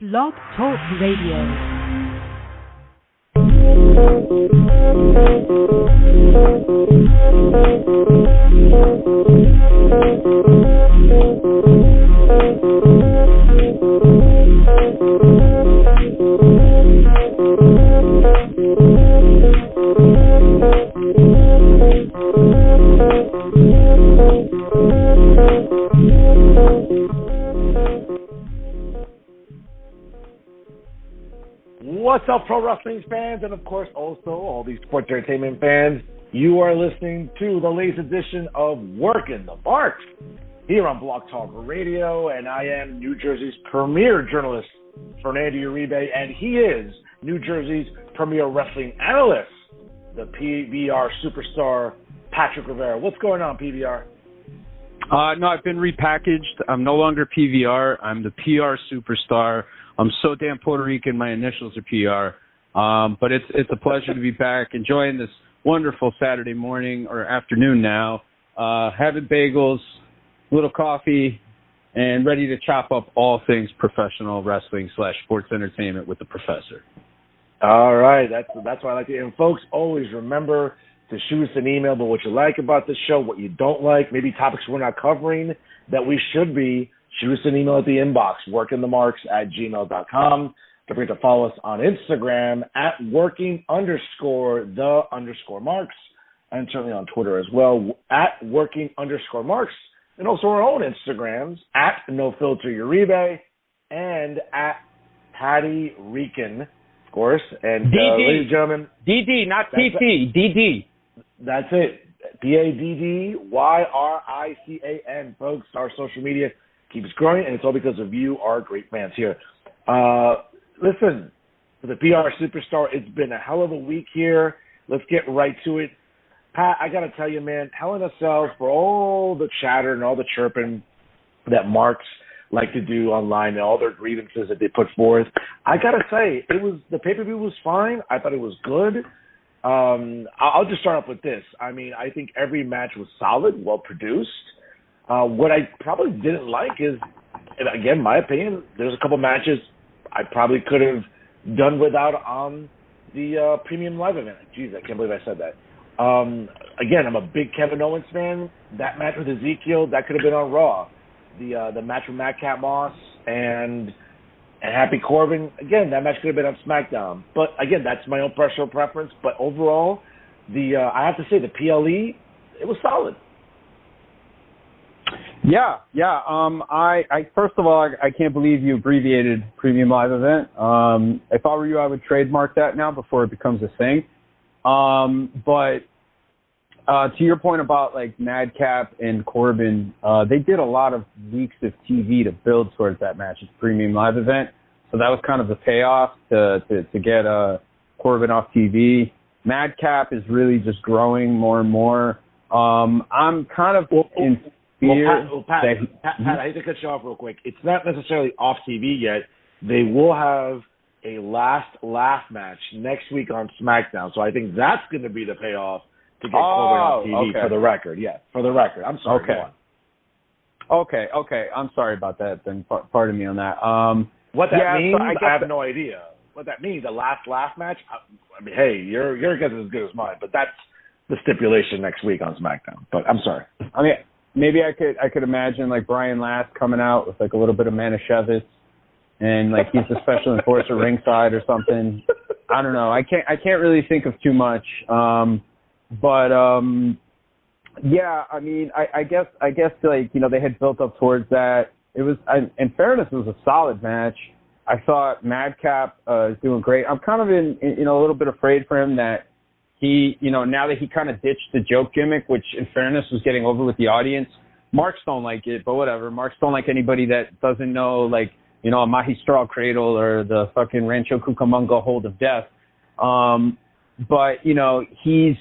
Blog Talk Radio. What's up, pro wrestling fans, and of course also all these sports entertainment fans? You are listening to the latest edition of Working the Marks here on Blog Talk Radio, and I am New Jersey's premier journalist, Fernando Uribe, and he is New Jersey's premier wrestling analyst, the PBR superstar, Patrick Rivera. What's going on, PBR? No, I've been repackaged. I'm no longer PVR. I'm the PR superstar. I'm so damn Puerto Rican, my initials are PR. But it's a pleasure to be back, enjoying this wonderful Saturday morning or afternoon now, having bagels, a little coffee, and ready to chop up all things professional wrestling / sports entertainment with the professor. All right, that's what I like to hear. And folks, always remember to shoot us an email about what you like about the show, what you don't like, maybe topics we're not covering that we should be. Shoot us an email at the inbox, workingthemarks@gmail.com. Don't forget to follow us on Instagram at working_the_marks, and certainly on Twitter as well, at working_marks, and also our own Instagrams, at NoFilterUribe and at Patty Rican, of course. And ladies and gentlemen, DD, not TT, DD. That's it. PADDYRICAN, folks. Our social media keeps growing, and it's all because of you, our great fans here. Listen, for the PR superstar, it's been a hell of a week here. Let's get right to it. Pat, I got to tell you, man, Hell in a Cell, for all the chatter and all the chirping that marks like to do online and all their grievances that they put forth, I got to say, the pay-per-view was fine. I thought it was good. I'll just start off with this. I mean, I think every match was solid, well-produced. What I probably didn't like is, and again, my opinion, there's a couple matches I probably could have done without on the premium live event. Jeez, I can't believe I said that. Again, I'm a big Kevin Owens fan. That match with Ezekiel, that could have been on Raw. The match with Madcap Moss and Happy Corbin, again, that match could have been on SmackDown. But again, that's my own personal preference. But overall, I have to say the PLE, it was solid. Yeah. I first of all, I can't believe you abbreviated Premium Live Event. If I were you, I would trademark that now before it becomes a thing. But to your point about like Madcap and Corbin, they did a lot of weeks of TV to build towards that match. It's Premium Live Event, so that was kind of the payoff to get Corbin off TV. Madcap is really just growing more and more. I'm kind of in. Pat, I hate to cut you off real quick. It's not necessarily off TV yet. They will have a last laugh match next week on SmackDown. So I think that's going to be the payoff to get Corbin off TV, okay. For the record. Yeah, for the record. I'm sorry. Okay. Okay. I'm sorry about that. Then pardon me on that. What that means, so I have no idea. What that means, the last laugh match, I mean, hey, your guess is as good as mine, but that's the stipulation next week on SmackDown. But I'm sorry. I mean, maybe I could imagine like Brian Last coming out with like a little bit of Manischewitz and like he's the special enforcer ringside or something. I don't know. I can't really think of too much. Yeah, I mean, I guess like, you know, they had built up towards that. It was, in fairness, it was a solid match. I thought Madcap is doing great. I'm kind of in a little bit afraid for him that he, you know, now that he kind of ditched the joke gimmick, which in fairness was getting over with the audience. Marks don't like it, but whatever. Marks don't like anybody that doesn't know, like, you know, a Magistral Cradle or the fucking Rancho Cucamonga Hold of Death. But, you know, he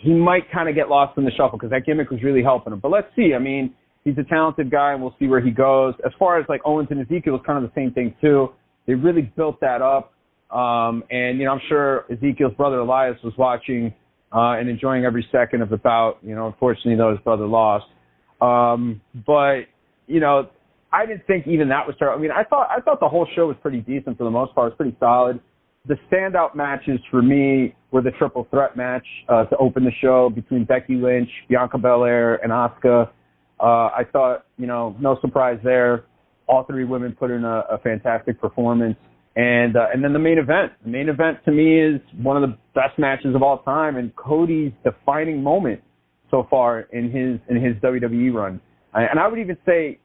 might kind of get lost in the shuffle because that gimmick was really helping him. But let's see. I mean, he's a talented guy, and we'll see where he goes. As far as, like, Owens and Ezekiel, it's kind of the same thing, too. They really built that up. And, you know, I'm sure Ezekiel's brother Elias was watching and enjoying every second of the bout. You know, unfortunately, though, his brother lost. But, you know, I didn't think even that was terrible. I mean, I thought the whole show was pretty decent for the most part. It was pretty solid. The standout matches for me were the triple threat match to open the show between Becky Lynch, Bianca Belair, and Asuka. I thought, no surprise there. All three women put in a fantastic performance. And then the main event. The main event to me is one of the best matches of all time and Cody's defining moment so far in his WWE run. And I would even say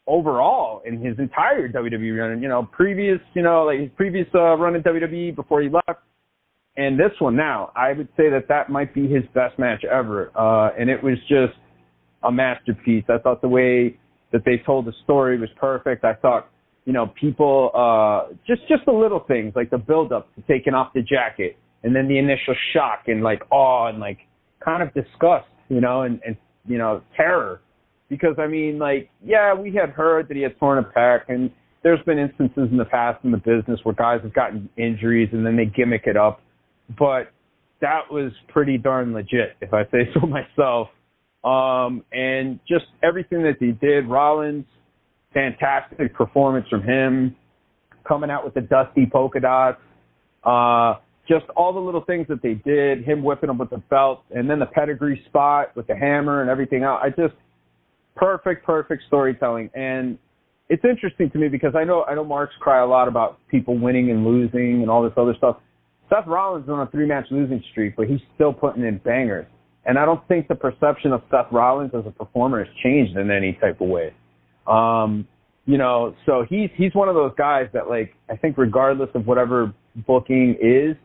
overall in his entire WWE run, previous, like his previous run in WWE before he left, and this one now, I would say that might be his best match ever. And it was just a masterpiece. I thought the way that they told the story was perfect. I thought, people, just the little things like the build up to taking off the jacket and then the initial shock and like awe and like kind of disgust, and terror. Because, I mean, we had heard that he had torn a pec, and there's been instances in the past in the business where guys have gotten injuries and then they gimmick it up. But that was pretty darn legit, if I say so myself. And just everything that he did, Rollins, fantastic performance from him, coming out with the dusty polka dots, just all the little things that they did, him whipping him with the belt, and then the pedigree spot with the hammer and everything else. Perfect storytelling. And it's interesting to me because I know Marks cry a lot about people winning and losing and all this other stuff. Seth Rollins is on a 3-match losing streak, but he's still putting in bangers. And I don't think the perception of Seth Rollins as a performer has changed in any type of way. So he's one of those guys that, I think regardless of whatever booking is,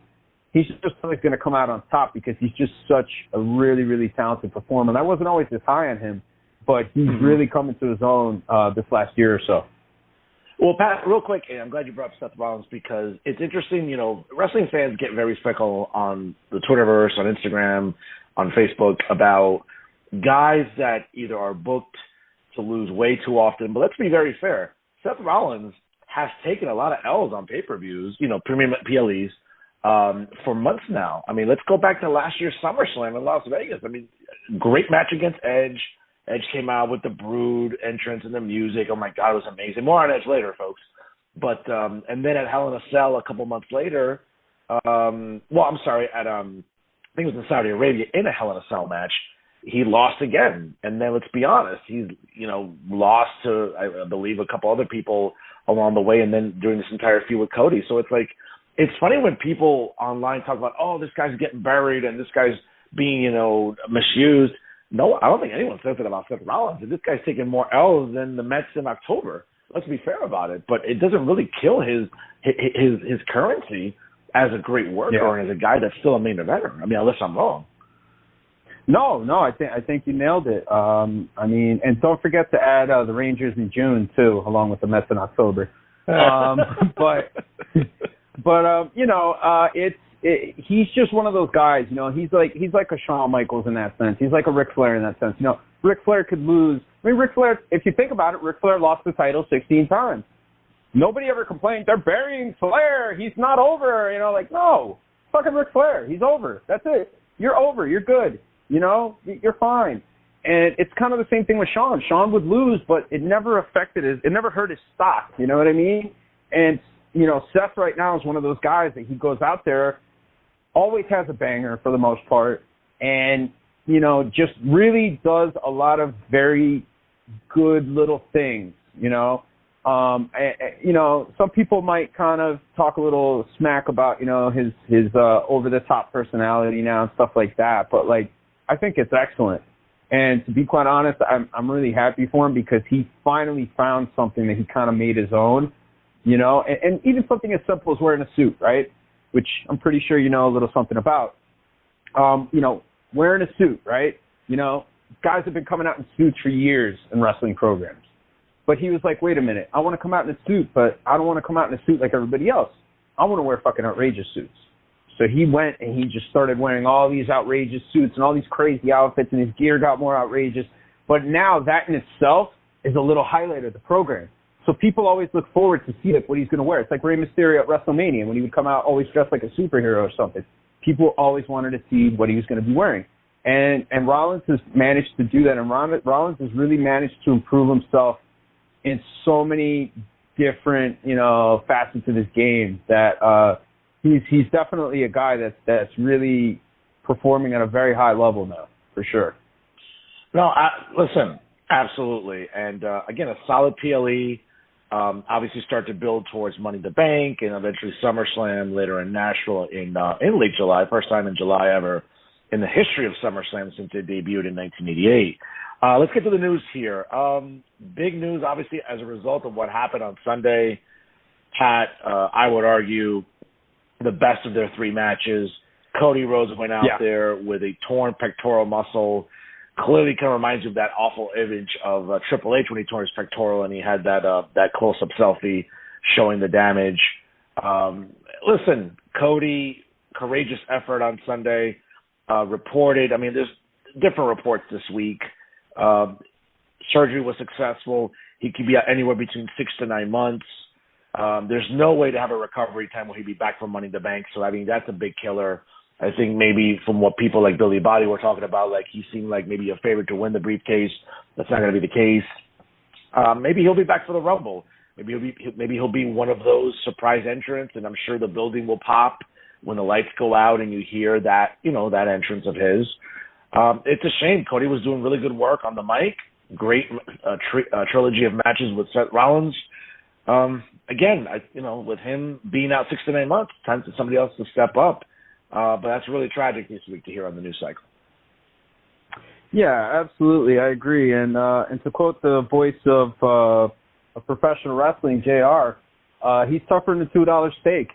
he's just always going to come out on top because he's just such a really, really talented performer. And I wasn't always this high on him, but he's really coming to his own this last year or so. Well, Pat, real quick, and I'm glad you brought up Seth Rollins because it's interesting, wrestling fans get very fickle on the Twitterverse, on Instagram, on Facebook about guys that either are booked to lose way too often. But let's be very fair. Seth Rollins has taken a lot of L's on pay-per-views, premium PLEs, for months now. I mean, let's go back to last year's SummerSlam in Las Vegas. I mean, great match against Edge. Edge came out with the Brood entrance and the music. Oh, my God, it was amazing. More on Edge later, folks. But and then at Hell in a Cell a couple months later, I think it was in Saudi Arabia in a Hell in a Cell match, he lost again. And then let's be honest, he's, lost to, I believe, a couple other people along the way and then during this entire feud with Cody. So it's it's funny when people online talk about, oh, this guy's getting buried and this guy's being, misused. No, I don't think anyone says that about Seth Rollins. This guy's taking more L's than the Mets in October. Let's be fair about it. But it doesn't really kill his currency as a great worker and as a guy that's still a main eventer. I mean, unless I'm wrong. No, I think you nailed it. And don't forget to add the Rangers in June too, along with the Mets in October. He's just one of those guys, he's like a Shawn Michaels in that sense. He's like a Ric Flair in that sense. Ric Flair could lose. I mean, Ric Flair, if you think about it, Ric Flair lost the title 16 times. Nobody ever complained, they're burying Flair. He's not over. No, fucking Ric Flair. He's over. That's it. You're over. You're good. You're fine. And it's kind of the same thing with Shawn. Shawn would lose, but it never it never hurt his stock. You know what I mean? And, Seth right now is one of those guys that he goes out there, always has a banger for the most part, and, just really does a lot of very good little things, some people might kind of talk a little smack about, his over-the-top personality now and stuff like that, but, I think it's excellent. And to be quite honest, I'm really happy for him because he finally found something that he kind of made his own, and even something as simple as wearing a suit, right? Which I'm pretty sure you know a little something about. Wearing a suit, right? Guys have been coming out in suits for years in wrestling programs. But he was like, wait a minute, I want to come out in a suit, but I don't want to come out in a suit like everybody else. I want to wear fucking outrageous suits. So he went and he just started wearing all these outrageous suits and all these crazy outfits, and his gear got more outrageous. But now that in itself is a little highlight of the program. So people always look forward to see what he's going to wear. It's like Rey Mysterio at WrestleMania when he would come out always dressed like a superhero or something. People always wanted to see what he was going to be wearing. And Rollins has managed to do that. And Rollins has really managed to improve himself in so many different, facets of his game that he's definitely a guy that's really performing at a very high level now, for sure. No, listen, absolutely. And, again, a solid PLE, obviously start to build towards Money in the Bank and eventually SummerSlam later in Nashville in late July, first time in July ever in the history of SummerSlam since it debuted in 1988. Let's get to the news here. Big news, obviously, as a result of what happened on Sunday. Pat, I would argue, the best of their three matches. Cody Rhodes went out there with a torn pectoral muscle. Clearly kind of reminds you of that awful image of Triple H when he tore his pectoral and he had that close-up selfie showing the damage. Listen, Cody, courageous effort on Sunday, reported. I mean, there's different reports this week. Surgery was successful. He could be out anywhere between 6 to 9 months. There's no way to have a recovery time where he'd be back from Money in the Bank. So, I mean, that's a big killer. I think maybe from what people like Billy Body were talking about, like he seemed like maybe a favorite to win the briefcase. That's not going to be the case. Maybe he'll be back for the Rumble. Maybe he'll be one of those surprise entrants, and I'm sure the building will pop when the lights go out and you hear that, that entrance of his. It's a shame. Cody was doing really good work on the mic. Great trilogy of matches with Seth Rollins. Again, with him being out 6 to 9 months, time for somebody else to step up. But that's really tragic this week to hear on the news cycle. Yeah, absolutely. I agree. And to quote the voice of professional wrestling, JR, he's tougher than a $2 steak.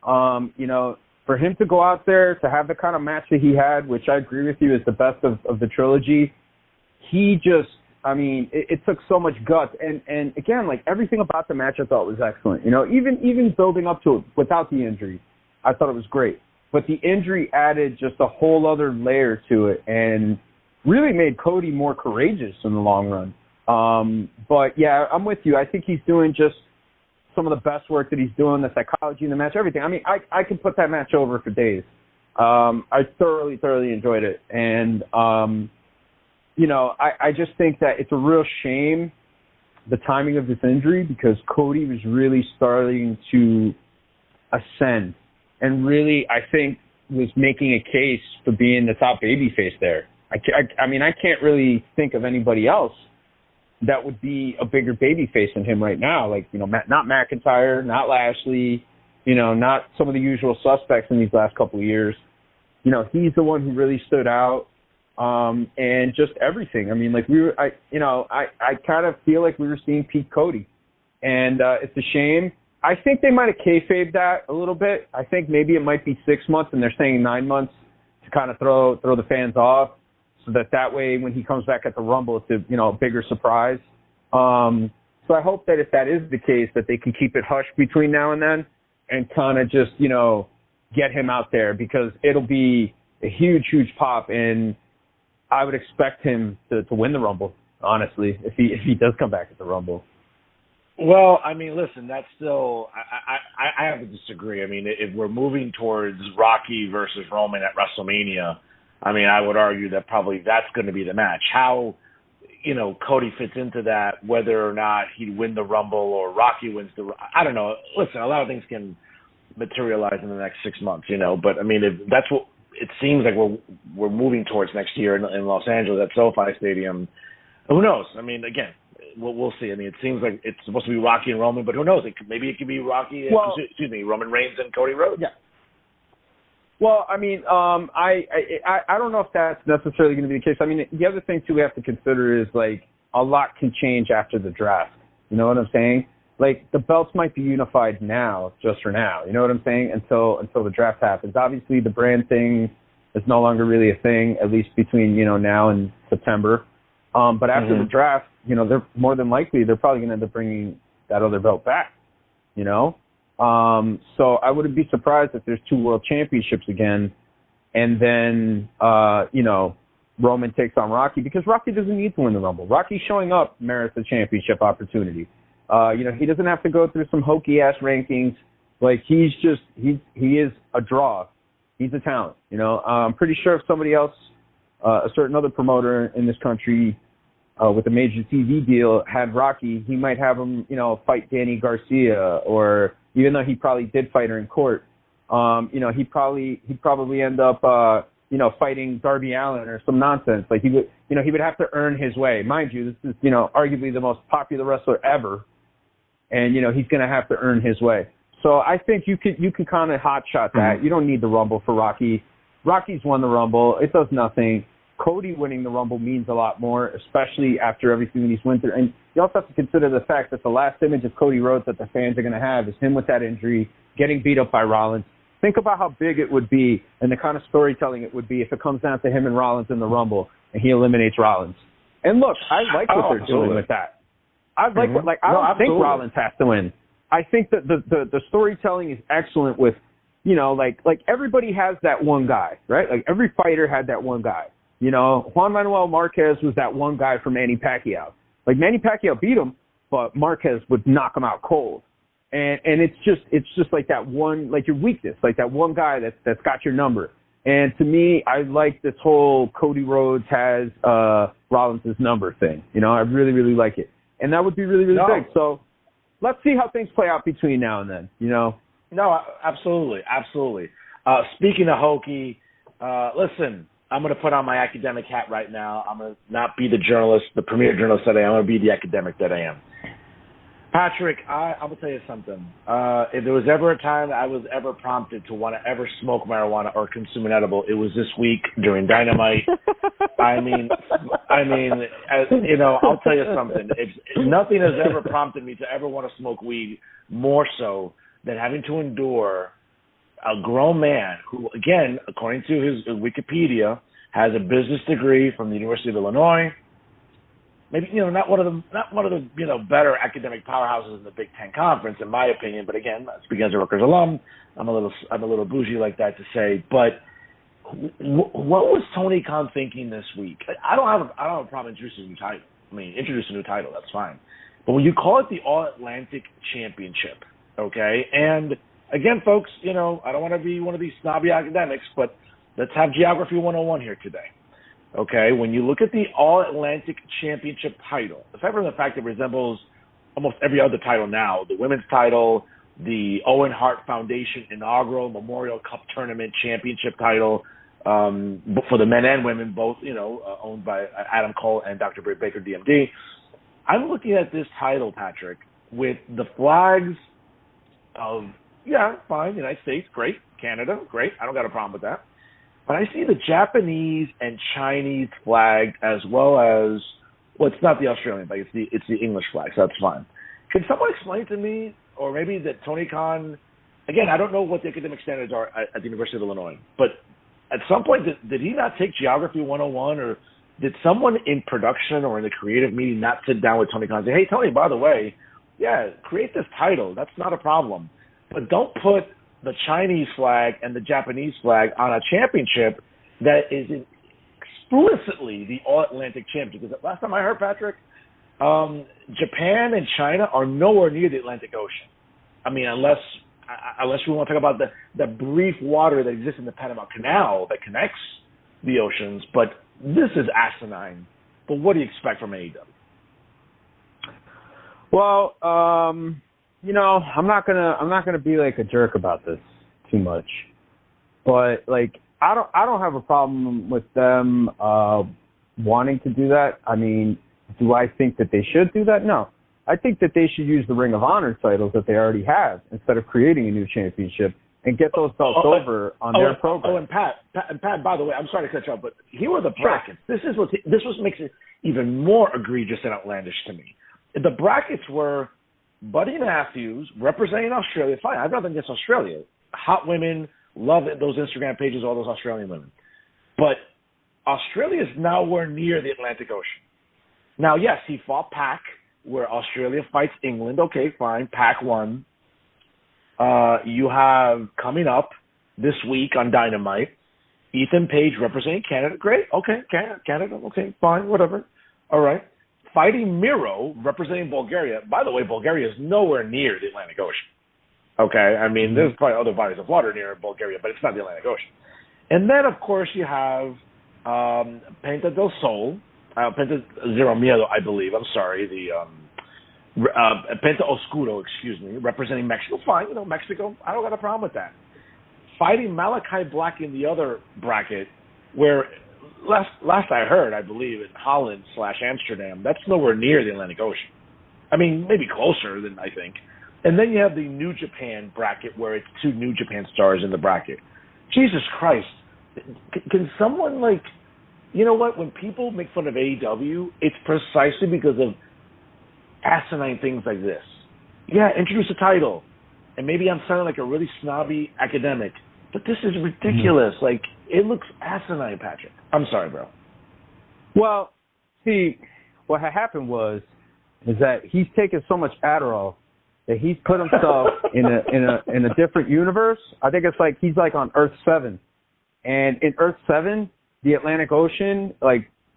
For him to go out there to have the kind of match that he had, which I agree with you is the best of the trilogy, he just, it took so much guts. And again, like everything about the match I thought was excellent. Even building up to it without the injury, I thought it was great. But the injury added just a whole other layer to it and really made Cody more courageous in the long run. But yeah, I'm with you. I think he's doing just some of the best work that he's doing, the psychology in the match, everything. I could put that match over for days. I thoroughly enjoyed it. And, I just think that it's a real shame, the timing of this injury, because Cody was really starting to ascend and really, I think, was making a case for being the top babyface there. I can't really think of anybody else that would be a bigger babyface than him right now. Like, not McIntyre, not Lashley, not some of the usual suspects in these last couple of years. He's the one who really stood out, and just everything. I kind of feel like we were seeing peak Cody, and it's a shame. I think they might have kayfabed that a little bit. I think maybe it might be 6 months, and they're saying 9 months to kind of throw the fans off, so that way when he comes back at the Rumble, it's a bigger surprise. So I hope that if that is the case, that they can keep it hushed between now and then, and kind of just get him out there, because it'll be a huge pop, and I would expect him to win the Rumble, honestly, if he does come back at the Rumble. Well, listen, that's still, I have to disagree. If we're moving towards Rocky versus Roman at WrestleMania, I would argue that probably that's going to be the match. How, Cody fits into that, whether or not he'd win the Rumble or Rocky wins I don't know. Listen, a lot of things can materialize in the next 6 months, but if that's what it seems like we're moving towards next year in Los Angeles at SoFi Stadium, who knows? Again, we'll see. It seems like it's supposed to be Rocky and Roman, but who knows? Maybe it could be Rocky. Roman Reigns and Cody Rhodes. Yeah. Well, I don't know if that's necessarily going to be the case. The other thing too we have to consider is like a lot can change after the draft. You know what I'm saying? Like the belts might be unified now, just for now. You know what I'm saying? Until the draft happens. Obviously, the brand thing is no longer really a thing, at least between now and September. But after the draft, they're more than likely they're probably going to end up bringing that other belt back. So I wouldn't be surprised if there's 2 world championships again, and then Roman takes on Rocky, because Rocky doesn't need to win the Rumble. Rocky showing up merits a championship opportunity. He doesn't have to go through some hokey ass rankings. Like he is a draw. He's a talent. I'm pretty sure if somebody else, a certain other promoter in this country, with a major TV deal had Rocky, he might have him, fight Danny Garcia, or even though he probably did fight her in court, he'd probably end up, fighting Darby Allin or some nonsense. Like he would have to earn his way. Mind you, this is, arguably the most popular wrestler ever. And, he's going to have to earn his way. So I think you can kind of hot shot that. You don't need the Rumble for Rocky. Rocky's won the Rumble. It does nothing. Cody winning the Rumble means a lot more, especially after everything that he's went through. And you also have to consider the fact that the last image of Cody Rhodes that the fans are going to have is him with that injury, getting beat up by Rollins. Think about how big it would be and the kind of storytelling it would be if it comes down to him and Rollins in the Rumble and he eliminates Rollins. And look, I like what they're doing with that. I like I don't think Rollins has to win. I think that the storytelling is excellent with, like everybody has that one guy, right? Like every fighter had that one guy. Juan Manuel Marquez was that one guy for Manny Pacquiao. Like Manny Pacquiao beat him, but Marquez would knock him out cold. And it's just like that one, like your weakness, like that one guy that's got your number. And to me, I like this whole Cody Rhodes has Rollins' number thing. I really, really like it. And that would be really, really big. So let's see how things play out between now and then, No, absolutely. Absolutely. Speaking of hokey, listen, I'm going to put on my academic hat right now. I'm going to not be the premier journalist that I am. I'm going to be the academic that I am. Patrick, I'm going to tell you something. If there was ever a time that I was ever prompted to want to ever smoke marijuana or consume an edible, it was this week during Dynamite. I mean, I'll tell you something. If nothing has ever prompted me to ever want to smoke weed more so than having to endure a grown man who, again, according to his Wikipedia, has a business degree from the University of Illinois. Maybe not one of the better academic powerhouses in the Big Ten Conference, in my opinion. But again, speaking as a Rutgers alum, I'm a little bougie like that to say. But what was Tony Khan thinking this week? I don't have a problem introducing a new title. Introduce a new title, that's fine. But when you call it the All Atlantic Championship, okay? And again, folks, I don't want to be one of these snobby academics, but let's have Geography 101 here today. Okay, when you look at the All Atlantic Championship title, aside from the fact that it resembles almost every other title now, the women's title, the Owen Hart Foundation inaugural Memorial Cup Tournament Championship title for the men and women, both, owned by Adam Cole and Dr. Britt Baker, DMD. I'm looking at this title, Patrick, with the flags of, fine, United States, great, Canada, great, I don't got a problem with that. But I see the Japanese and Chinese flag as well as, it's not the Australian flag, it's the English flag, so that's fine. Can someone explain to me, or maybe that Tony Khan, again, I don't know what the academic standards are at the University of Illinois, but at some point, did he not take Geography 101, or did someone in production or in the creative meeting not sit down with Tony Khan and say, hey, Tony, by the way, create this title, that's not a problem, but don't put the Chinese flag and the Japanese flag on a championship that is explicitly the All-Atlantic Championship. Because last time I heard, Patrick, Japan and China are nowhere near the Atlantic Ocean. Unless we want to talk about the brief water that exists in the Panama Canal that connects the oceans. But this is asinine. But what do you expect from AEW? Well, I'm not gonna be like a jerk about this too much, but like I don't have a problem with them wanting to do that. Do I think that they should do that? No, I think that they should use the Ring of Honor titles that they already have instead of creating a new championship and get those belts over on their program. And Pat, by the way, I'm sorry to cut you off, but here are the brackets. This makes it even more egregious and outlandish to me. The brackets were Buddy Matthews representing Australia. Fine, I have nothing against Australia. Hot women, love those Instagram pages, all those Australian women. But Australia is nowhere near the Atlantic Ocean. Now, yes, he fought Pac, where Australia fights England. Okay, fine, Pac won. You have coming up this week on Dynamite, Ethan Page representing Canada. Great, okay, Canada, okay, fine, whatever. All right. Fighting Miro, representing Bulgaria. By the way, Bulgaria is nowhere near the Atlantic Ocean. Okay? There's probably other bodies of water near Bulgaria, but it's not the Atlantic Ocean. And then, of course, you have Penta del Sol Penta Zero Miedo, I believe. I'm sorry, Penta Oscuro, excuse me, representing Mexico. Fine, Mexico. I don't got a problem with that. Fighting Malachi Black in the other bracket, where last I heard, I believe, in Holland/Amsterdam, that's nowhere near the Atlantic Ocean. I mean, maybe closer than I think. And then you have the New Japan bracket, where it's 2 New Japan stars in the bracket. Jesus Christ. Can someone, you know what? When people make fun of AEW, it's precisely because of asinine things like this. Yeah, introduce a title. And maybe I'm sounding like a really snobby academic, but this is ridiculous. It looks asinine, Patrick. I'm sorry, bro. Well, see, what had happened is that he's taken so much Adderall that he's put himself in a different universe. I think it's he's on Earth 7. And in Earth 7, the Atlantic Ocean,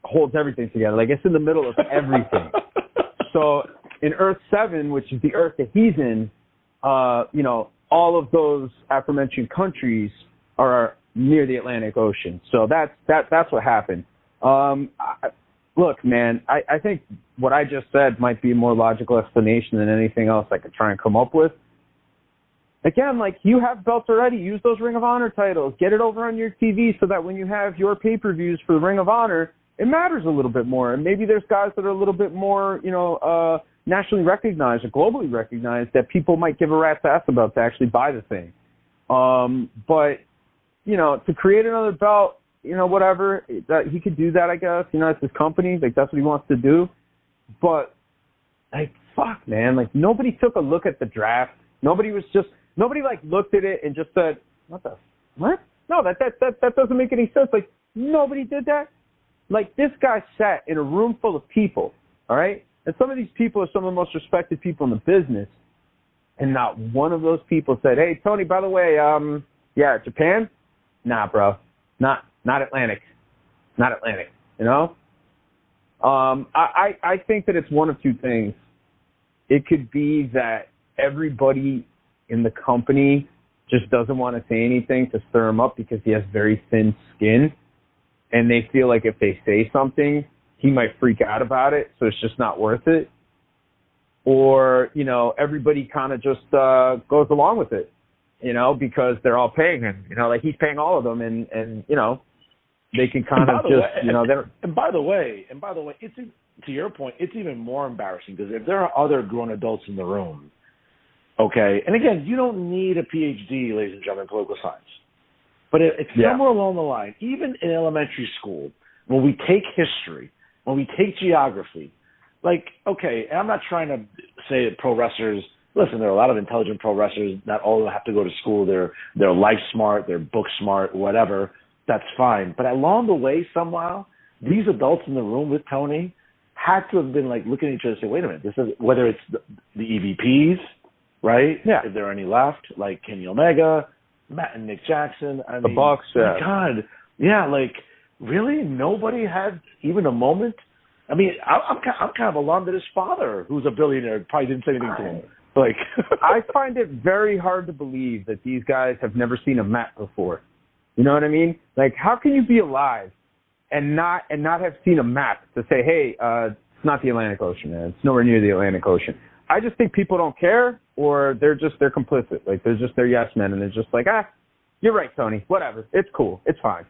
holds everything together. It's in the middle of everything. So in Earth 7, which is the Earth that he's in, all of those aforementioned countries are near the Atlantic Ocean. So that's what happened. Look, man, I think what I just said might be a more logical explanation than anything else I could try and come up with. Again, you have belts already. Use those Ring of Honor titles. Get it over on your TV so that when you have your pay-per-views for the Ring of Honor, it matters a little bit more. And maybe there's guys that are a little bit more, nationally recognized or globally recognized that people might give a rat's ass about to actually buy the thing. But, to create another belt, whatever, that he could do that, I guess. It's his company. That's what he wants to do. But, fuck, man. Nobody took a look at the draft. Nobody looked at it and just said, what? No, that doesn't make any sense. Nobody did that. This guy sat in a room full of people, all right? And some of these people are some of the most respected people in the business. And not one of those people said, hey, Tony, by the way, Japan? Nah, bro. Not Atlantic. Not Atlantic, I think that it's one of two things. It could be that everybody in the company just doesn't want to say anything to stir him up because he has very thin skin. And they feel like if they say something, he might freak out about it, so it's just not worth it. Or, everybody kind of just goes along with it, because they're all paying him. He's paying all of them, and they can kind of just, And by the way, it's to your point, it's even more embarrassing because if there are other grown adults in the room, okay, and again, you don't need a PhD, ladies and gentlemen, in political science. But it's somewhere along the line, even in elementary school, when we take history, when we take geography, okay, and I'm not trying to say that pro wrestlers, listen, there are a lot of intelligent pro wrestlers, not all of them have to go to school, they're life smart, they're book smart, whatever, that's fine. But along the way, somehow, these adults in the room with Tony had to have been looking at each other and say, wait a minute, this is, whether it's the EVPs, right? Yeah. If there are any left, like Kenny Omega, Matt and Nick Jackson. The Bucks, my God. Yeah, really? Nobody had even a moment? I mean, I'm kind of alarmed that his father, who's a billionaire, probably didn't say anything to him. I find it very hard to believe that these guys have never seen a map before. You know what I mean? How can you be alive and not have seen a map to say, hey, it's not the Atlantic Ocean, man. It's nowhere near the Atlantic Ocean. I just think people don't care, or they're complicit. They're yes men, and they're just you're right, Tony. Whatever. It's cool. It's fine.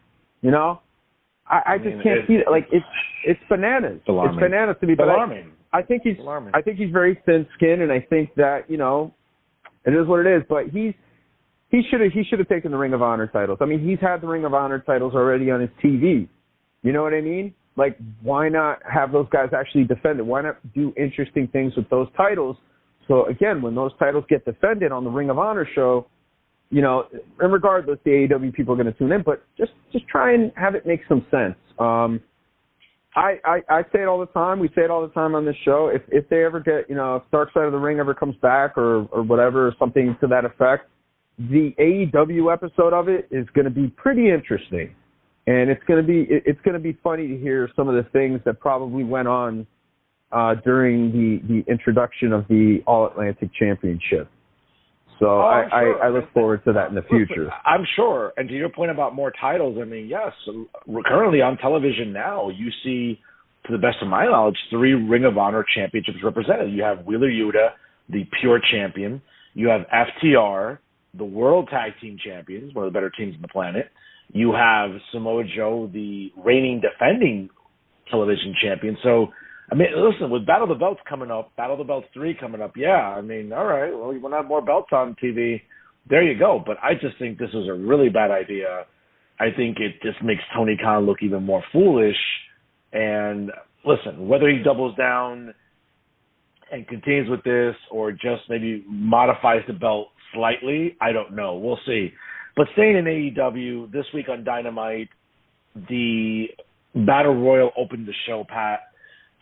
I just can't see it. It's bananas. It's alarming. It's bananas to me. But alarming. I think he's very thin-skinned, and I think that it is what it is. But he should have taken the Ring of Honor titles. I mean, he's had the Ring of Honor titles already on his TV. You know what I mean? Why not have those guys actually defend it? Why not do interesting things with those titles? So again, when those titles get defended on the Ring of Honor show, and regardless, the AEW people are going to tune in, but just try and have it make some sense. I say it all the time. We say it all the time on this show. If they ever get, if Dark Side of the Ring ever comes back or whatever, or something to that effect, the AEW episode of it is going to be pretty interesting. And it's going to be funny to hear some of the things that probably went on during the introduction of the All Atlantic Championship. So I look forward to that in the future. I'm sure. And to your point about more titles, I mean, yes, currently on television now, you see to the best of my knowledge, 3 Ring of Honor championships represented. You have Wheeler Yuta, the pure champion. You have FTR, the World Tag Team Champions, one of the better teams on the planet. You have Samoa Joe, the reigning defending television champion. So, I mean, listen, with Battle of the Belts coming up, Battle of the Belts 3 coming up, yeah, I mean, all right, well, you want to have more belts on TV, there you go. But I just think this was a really bad idea. I think it just makes Tony Khan look even more foolish. And listen, whether he doubles down and continues with this or just maybe modifies the belt slightly, I don't know. We'll see. But staying in AEW, this week on Dynamite, the Battle Royal opened the show, Pat,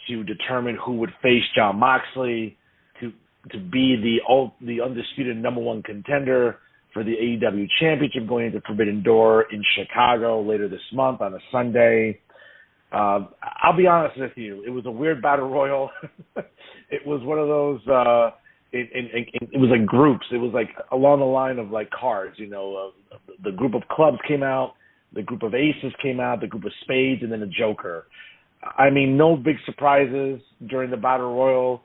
to determine who would face Jon Moxley to be the undisputed number 1 contender for the AEW Championship going into Forbidden Door in Chicago later this month on a Sunday. I'll be honest with you. It was a weird Battle Royal. It was one of those, it was like groups. It was like along the line of like cards, you know, the group of clubs came out, the group of aces came out, the group of spades, and then the Joker. I mean, no big surprises during the Battle Royal.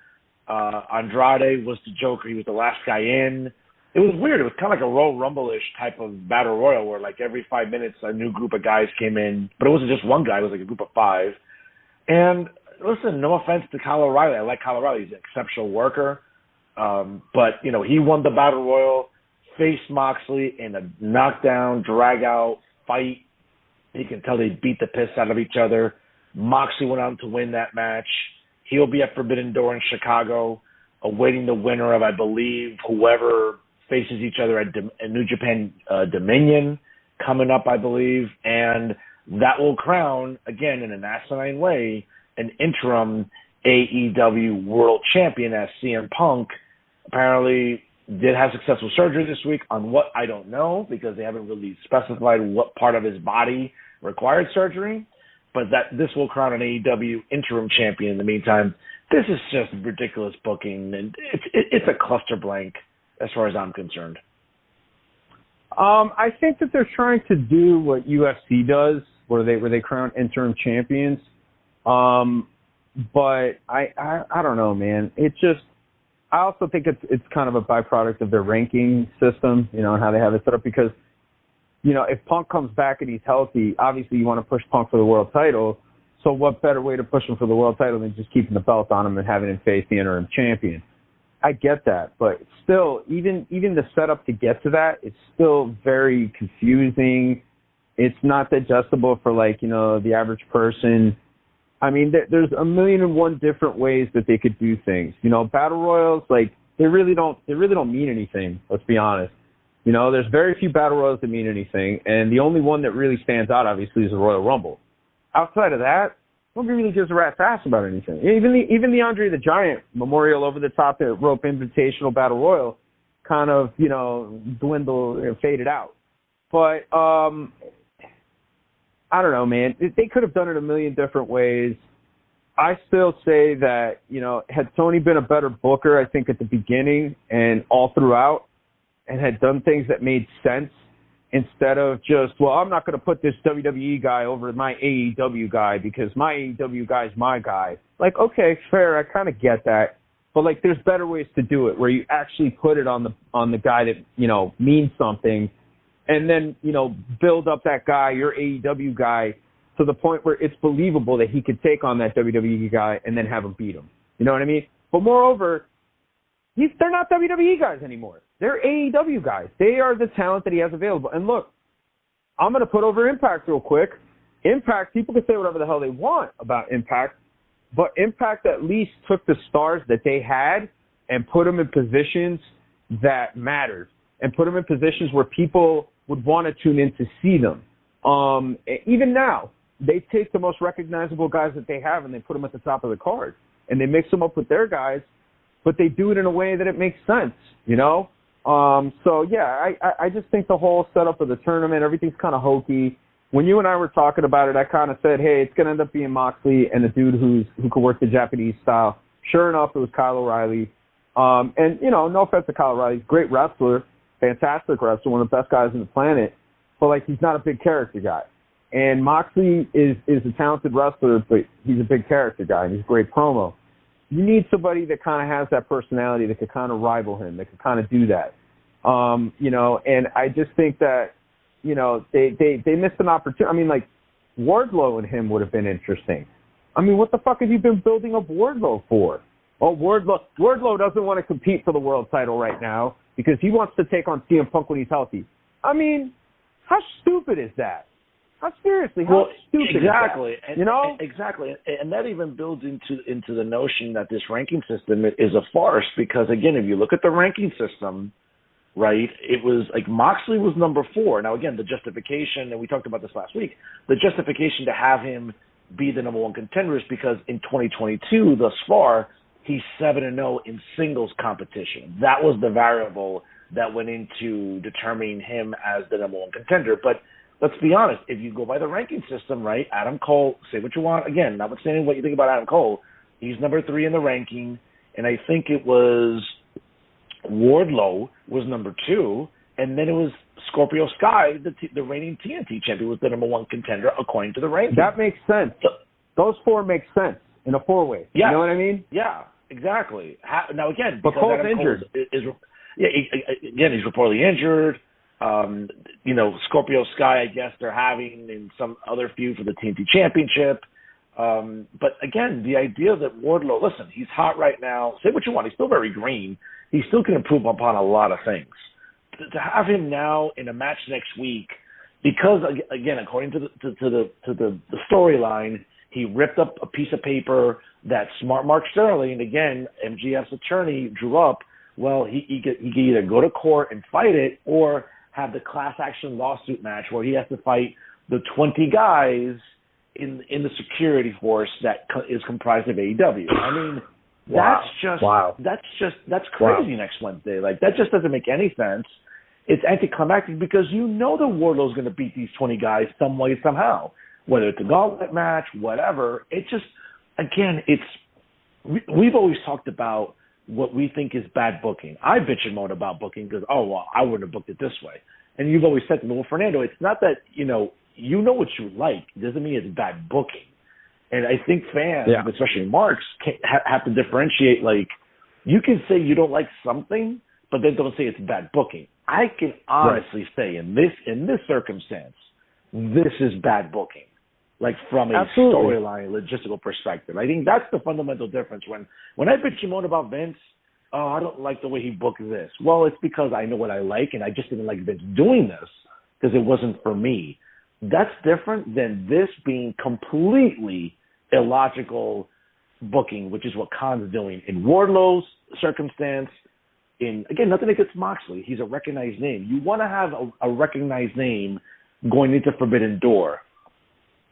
Andrade was the Joker. He was the last guy in. It was weird. It was kind of like a Royal Rumble-ish type of Battle Royal where like every 5 minutes a new group of guys came in. But it wasn't just one guy. It was like a group of 5. And listen, no offense to Kyle O'Reilly. I like Kyle O'Reilly. He's an exceptional worker. But, you know, he won the Battle Royal, faced Moxley in a knockdown, drag-out fight. You can tell they beat the piss out of each other. Moxley went on to win that match. He'll be at Forbidden Door in Chicago, awaiting the winner of, I believe, whoever faces each other at New Japan Dominion coming up, I believe. And that will crown, again, in an asinine way, an interim AEW World Champion as CM Punk apparently did have successful surgery this week on what I don't know because they haven't really specified what part of his body required surgery. But that this will crown an AEW interim champion in the meantime. This is just ridiculous booking, and it's a cluster blank as far as I'm concerned. I think that they're trying to do what UFC does, where they crown interim champions. But I don't know, man. I also think it's kind of a byproduct of their ranking system, you know, and how they have it set up because, you know, if Punk comes back and he's healthy, obviously you want to push Punk for the world title. So what better way to push him for the world title than just keeping the belt on him and having him face the interim champion? I get that, but still, even the setup to get to that, it's still very confusing. It's not digestible for, like, you know, the average person. I mean, there's a million and one different ways that they could do things. You know, battle royals, like, they really don't mean anything. Let's be honest. You know, there's very few battle royals that mean anything, and the only one that really stands out, obviously, is the Royal Rumble. Outside of that, nobody really gives a rat's ass about anything. Even the Andre the Giant Memorial Over the Top Rope Invitational Battle Royal kind of, you know, dwindled and faded out. But I don't know, man. They could have done it a million different ways. I still say that, you know, had Tony been a better booker, I think, at the beginning and all throughout, and had done things that made sense instead of just, well, I'm not going to put this WWE guy over my AEW guy because my AEW guy's my guy. Like, okay, fair, I kind of get that. But, like, there's better ways to do it where you actually put it on the guy that, you know, means something, and then, you know, build up that guy, your AEW guy, to the point where it's believable that he could take on that WWE guy and then have him beat him. You know what I mean? But moreover, they're not WWE guys anymore. They're AEW guys. They are the talent that he has available. And look, I'm going to put over Impact real quick. Impact, people can say whatever the hell they want about Impact, but Impact at least took the stars that they had and put them in positions that mattered and put them in positions where people would want to tune in to see them. Even now, they take the most recognizable guys that they have and they put them at the top of the card. And they mix them up with their guys, but they do it in a way that it makes sense, you know? So, yeah, I just think the whole setup of the tournament, everything's kind of hokey. When you and I were talking about it, I kind of said, hey, it's going to end up being Moxley and a dude who could work the Japanese style. Sure enough, it was Kyle O'Reilly. And, you know, no offense to Kyle O'Reilly. Great wrestler, fantastic wrestler, one of the best guys on the planet. But, like, he's not a big character guy. And Moxley is a talented wrestler, but he's a big character guy, and he's a great promo. You need somebody that kind of has that personality that could kind of rival him, that could kind of do that. And I just think that, they missed an opportunity. I mean, like, Wardlow and him would have been interesting. I mean, what the fuck have you been building up Wardlow for? Oh, Wardlow doesn't want to compete for the world title right now because he wants to take on CM Punk when he's healthy. I mean, how stupid is that? How stupid exactly. Is that? Exactly. And that even builds into the notion that this ranking system is a farce because, again, if you look at the ranking system, right, it was like Moxley was number 4. Now, again, the justification, and we talked about this last week, the justification to have him be the number 1 contender is because in 2022, thus far, he's 7-0 in singles competition. That was the variable that went into determining him as the number 1 contender. But let's be honest, if you go by the ranking system, right, Adam Cole, say what you want. Again, notwithstanding what you think about Adam Cole, he's number 3 in the ranking, and I think it was Wardlow was number 2, and then it was Scorpio Sky, the reigning TNT champion, was the number 1 contender according to the ranking. That makes sense. Those 4 make sense in a 4-way. Yeah. You know what I mean? Yeah, exactly. Now, again, but Cole's Adam injured. Again, he's reportedly injured. Scorpio Sky, I guess they're having in some other feud for the TNT Championship. But again, the idea that Wardlow, listen, he's hot right now. Say what you want. He's still very green. He still can improve upon a lot of things. To have him now in a match next week, because again, according to the storyline, he ripped up a piece of paper that Smart Mark Sterling, again, MGF's attorney, drew up. Well, he could either go to court and fight it or have the class action lawsuit match where he has to fight the 20 guys in the security force that is comprised of AEW. I mean, that's crazy next Wednesday. Like, that just doesn't make any sense. It's anticlimactic because you know that Wardlow's going to beat these 20 guys some way, somehow, whether it's a gauntlet match, whatever. It just, again, we've always talked about what we think is bad booking. I bitch and moan about booking because, I wouldn't have booked it this way. And you've always said to me, well, Fernando, it's not that, you know what you like. It doesn't mean it's bad booking. And I think fans, especially Marks, have to differentiate, like, you can say you don't like something, but then don't say it's bad booking. I can honestly say in this circumstance, this is bad booking. Like, from a storyline, logistical perspective. I think that's the fundamental difference. When I bitch and moan about Vince, I don't like the way he booked this. Well, it's because I know what I like, and I just didn't like Vince doing this because it wasn't for me. That's different than this being completely illogical booking, which is what Khan's doing in Wardlow's circumstance. Again, nothing against Moxley. He's a recognized name. You want to have a recognized name going into Forbidden Door.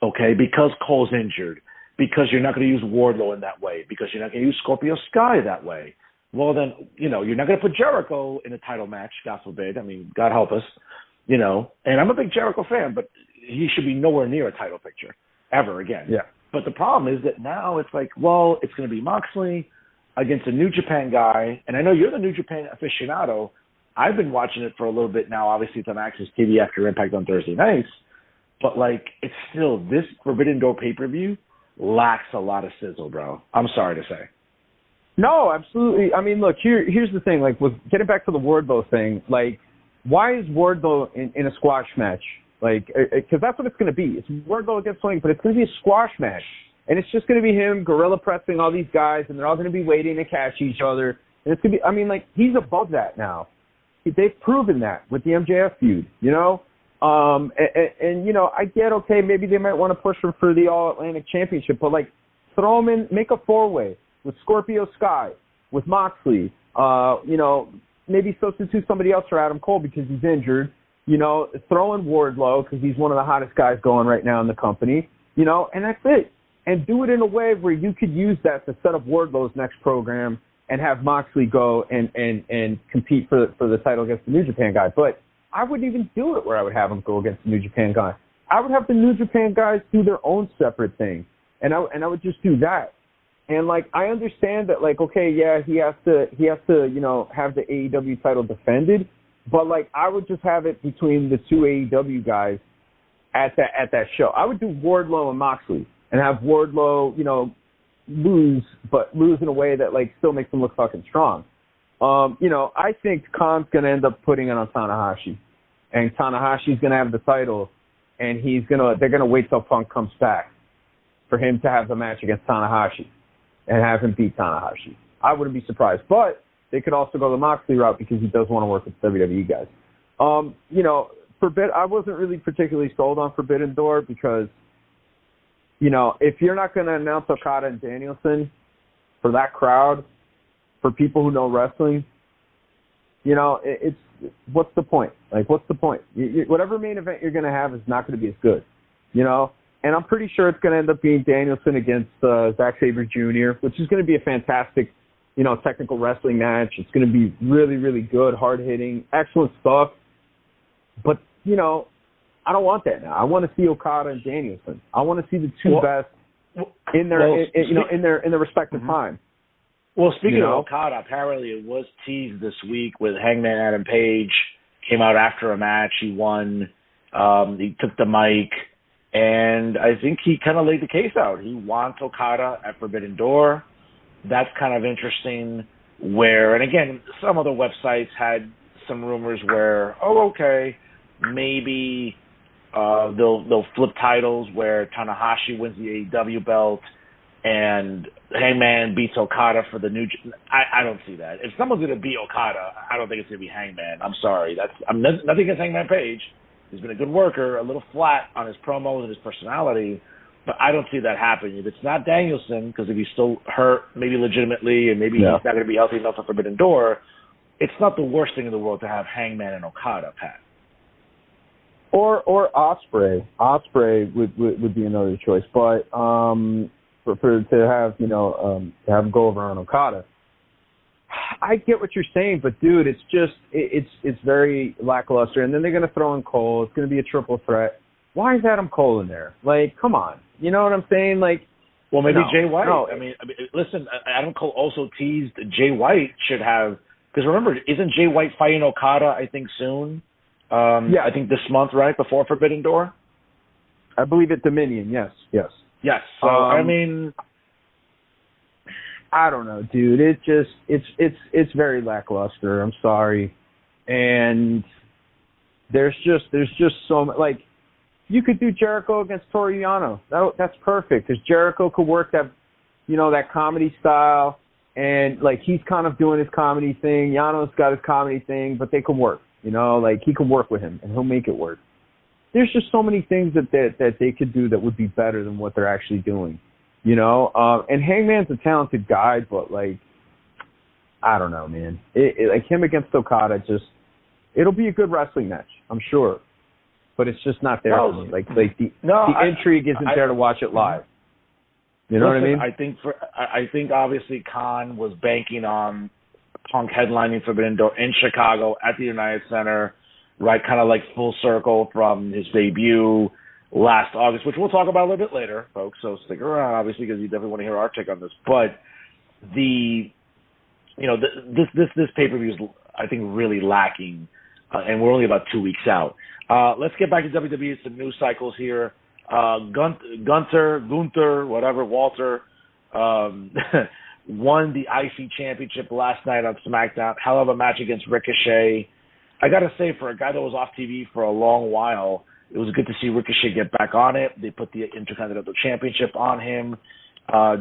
Okay, because Cole's injured, because you're not going to use Wardlow in that way, because you're not going to use Scorpio Sky that way. Well, then, you're not going to put Jericho in a title match, God forbid. I mean, God help us, And I'm a big Jericho fan, but he should be nowhere near a title picture ever again. Yeah. But the problem is that now it's like, well, it's going to be Moxley against a New Japan guy. And I know you're the New Japan aficionado. I've been watching it for a little bit now. Obviously, it's on Access TV after Impact on Thursday nights. But, like, it's still, this Forbidden Door pay-per-view lacks a lot of sizzle, bro. I'm sorry to say. No, absolutely. I mean, look, here's the thing. Like, with getting back to the Wardlow thing, like, why is Wardlow in a squash match? Like, because that's what it's going to be. It's Wardlow against Swing, but it's going to be a squash match. And it's just going to be him gorilla pressing all these guys, and they're all going to be waiting to catch each other. And it's going to be, I mean, like, he's above that now. They've proven that with the MJF feud, I get, okay, maybe they might want to push him for the All-Atlantic Championship, but, like, throw him in, make a four-way with Scorpio Sky, with Moxley, maybe substitute somebody else for Adam Cole because he's injured, throw in Wardlow because he's one of the hottest guys going right now in the company, and that's it. And do it in a way where you could use that to set up Wardlow's next program and have Moxley go and compete for the title against the New Japan guy. But I wouldn't even do it where I would have him go against the New Japan guy. I would have the New Japan guys do their own separate thing, and I would just do that. And, like, I understand that, like, okay, yeah, he has to have the AEW title defended, but, like, I would just have it between the two AEW guys at that show. I would do Wardlow and Moxley and have Wardlow, lose, but lose in a way that like still makes him look fucking strong. I think Khan's gonna end up putting it on Tanahashi, and Tanahashi's gonna have the title, and they're gonna wait till Punk comes back for him to have the match against Tanahashi and have him beat Tanahashi. I wouldn't be surprised, but they could also go the Moxley route because he does want to work with WWE guys. I wasn't really particularly sold on Forbidden Door because, if you're not going to announce Okada and Danielson for that crowd, for people who know wrestling, it's what's the point? Like, what's the point? Whatever main event you're going to have is not going to be as good, And I'm pretty sure it's going to end up being Danielson against Zack Sabre Jr., which is going to be a fantastic, technical wrestling match. It's going to be really, really good, hard-hitting, excellent stuff. But, I don't want that now. I want to see Okada and Danielson. I want to see the two best in their respective time. Well, speaking of Okada, apparently it was teased this week with Hangman Adam Page. Came out after a match. He won. He took the mic. And I think he kind of laid the case out. He wants Okada at Forbidden Door. That's kind of interesting. And again, some other websites had some rumors where, maybe they'll flip titles where Tanahashi wins the AEW belt and Hangman beats Okada for the new. I don't see that. If someone's going to beat Okada, I don't think it's going to be Hangman. I'm sorry. I'm nothing against Hangman Page. He's been a good worker, a little flat on his promos and his personality, but I don't see that happening. If it's not Danielson, because if he's still hurt, maybe legitimately, and maybe he's not going to be healthy enough for Forbidden Door, it's not the worst thing in the world to have Hangman and Okada, Pat. Or Ospreay. Ospreay would be another choice, but to have him go over on Okada. I get what you're saying, but dude, it's just it's very lackluster. And then they're gonna throw in Cole. It's gonna be a triple threat. Why is Adam Cole in there? Like, come on, you know what I'm saying? Like, well, maybe Jay White. No. I mean, listen, Adam Cole also teased Jay White should have, because remember, isn't Jay White fighting Okada? I think soon. I think this month, right before Forbidden Door. I believe at Dominion. Yes. So I mean. I don't know, dude. It's very lackluster. I'm sorry, and there's just so much. Like, you could do Jericho against Toru Yano. That's perfect because Jericho could work that, that comedy style, and like he's kind of doing his comedy thing. Yano's got his comedy thing, but they can work. Like he can work with him, and he'll make it work. There's just so many things that they could do that would be better than what they're actually doing. And Hangman's a talented guy, but like, I don't know, man. Like him against Okada, it'll be a good wrestling match, I'm sure, but it's just not there for me. Like the intrigue isn't there to watch it live. You know what I mean? I think obviously Khan was banking on Punk headlining Forbidden Door in Chicago at the United Center, right? Kind of like full circle from his debut last August, which we'll talk about a little bit later, folks. So stick around, obviously, because you definitely want to hear our take on this. But this pay-per-view is, I think, really lacking, and we're only about 2 weeks out. Let's get back to WWE. Some news cycles here. Gunther, Walter, won the IC Championship last night on SmackDown. Hell of a match against Ricochet. I got to say, for a guy that was off TV for a long while, it was good to see Ricochet get back on it. They put the Intercontinental Championship on him.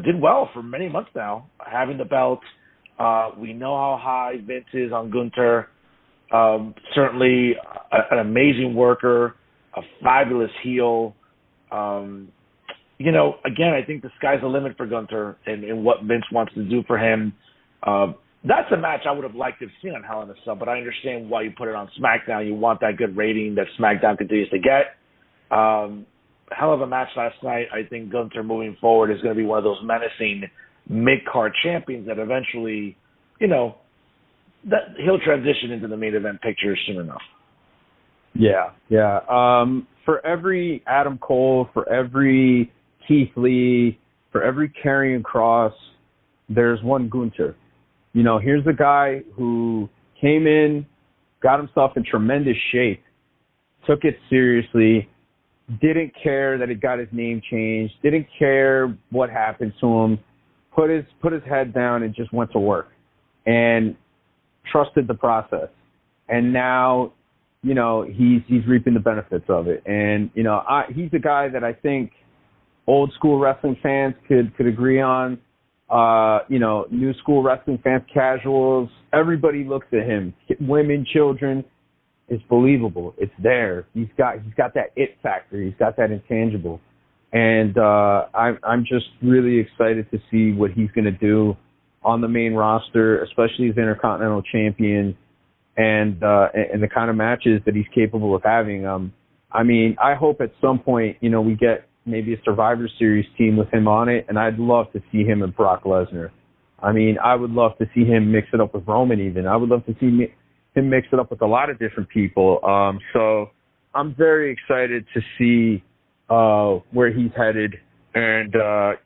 Did well for many months now, having the belt. We know how high Vince is on Gunther. Certainly an amazing worker, a fabulous heel. Again, I think the sky's the limit for Gunther and what Vince wants to do for him. That's a match I would have liked to have seen on Hell in a Cell, but I understand why you put it on SmackDown. You want that good rating that SmackDown continues to get. Hell of a match last night. I think Gunther moving forward is going to be one of those menacing mid-card champions that eventually, that he'll transition into the main event picture soon enough. Yeah. For every Adam Cole, for every Keith Lee, for every Karrion Kross, there's one Gunther. Here's a guy who came in, got himself in tremendous shape, took it seriously, didn't care that he got his name changed, didn't care what happened to him, put his head down and just went to work and trusted the process. And now, you know, he's reaping the benefits of it. And, you know, he's a guy that I think old school wrestling fans could agree on. You know, new school wrestling fans, casuals, everybody looks at him. Women, children, it's believable. It's there. He's got that it factor. He's got that intangible. And I'm just really excited to see what he's going to do on the main roster, especially as Intercontinental Champion, and the kind of matches that he's capable of having. I mean, I hope at some point, you know, we get maybe a Survivor Series team with him on it, and I'd love to see him and Brock Lesnar. I mean, I would love to see him mix it up with Roman even. I would love to see him mix it up with a lot of different people. So I'm very excited to see where he's headed, and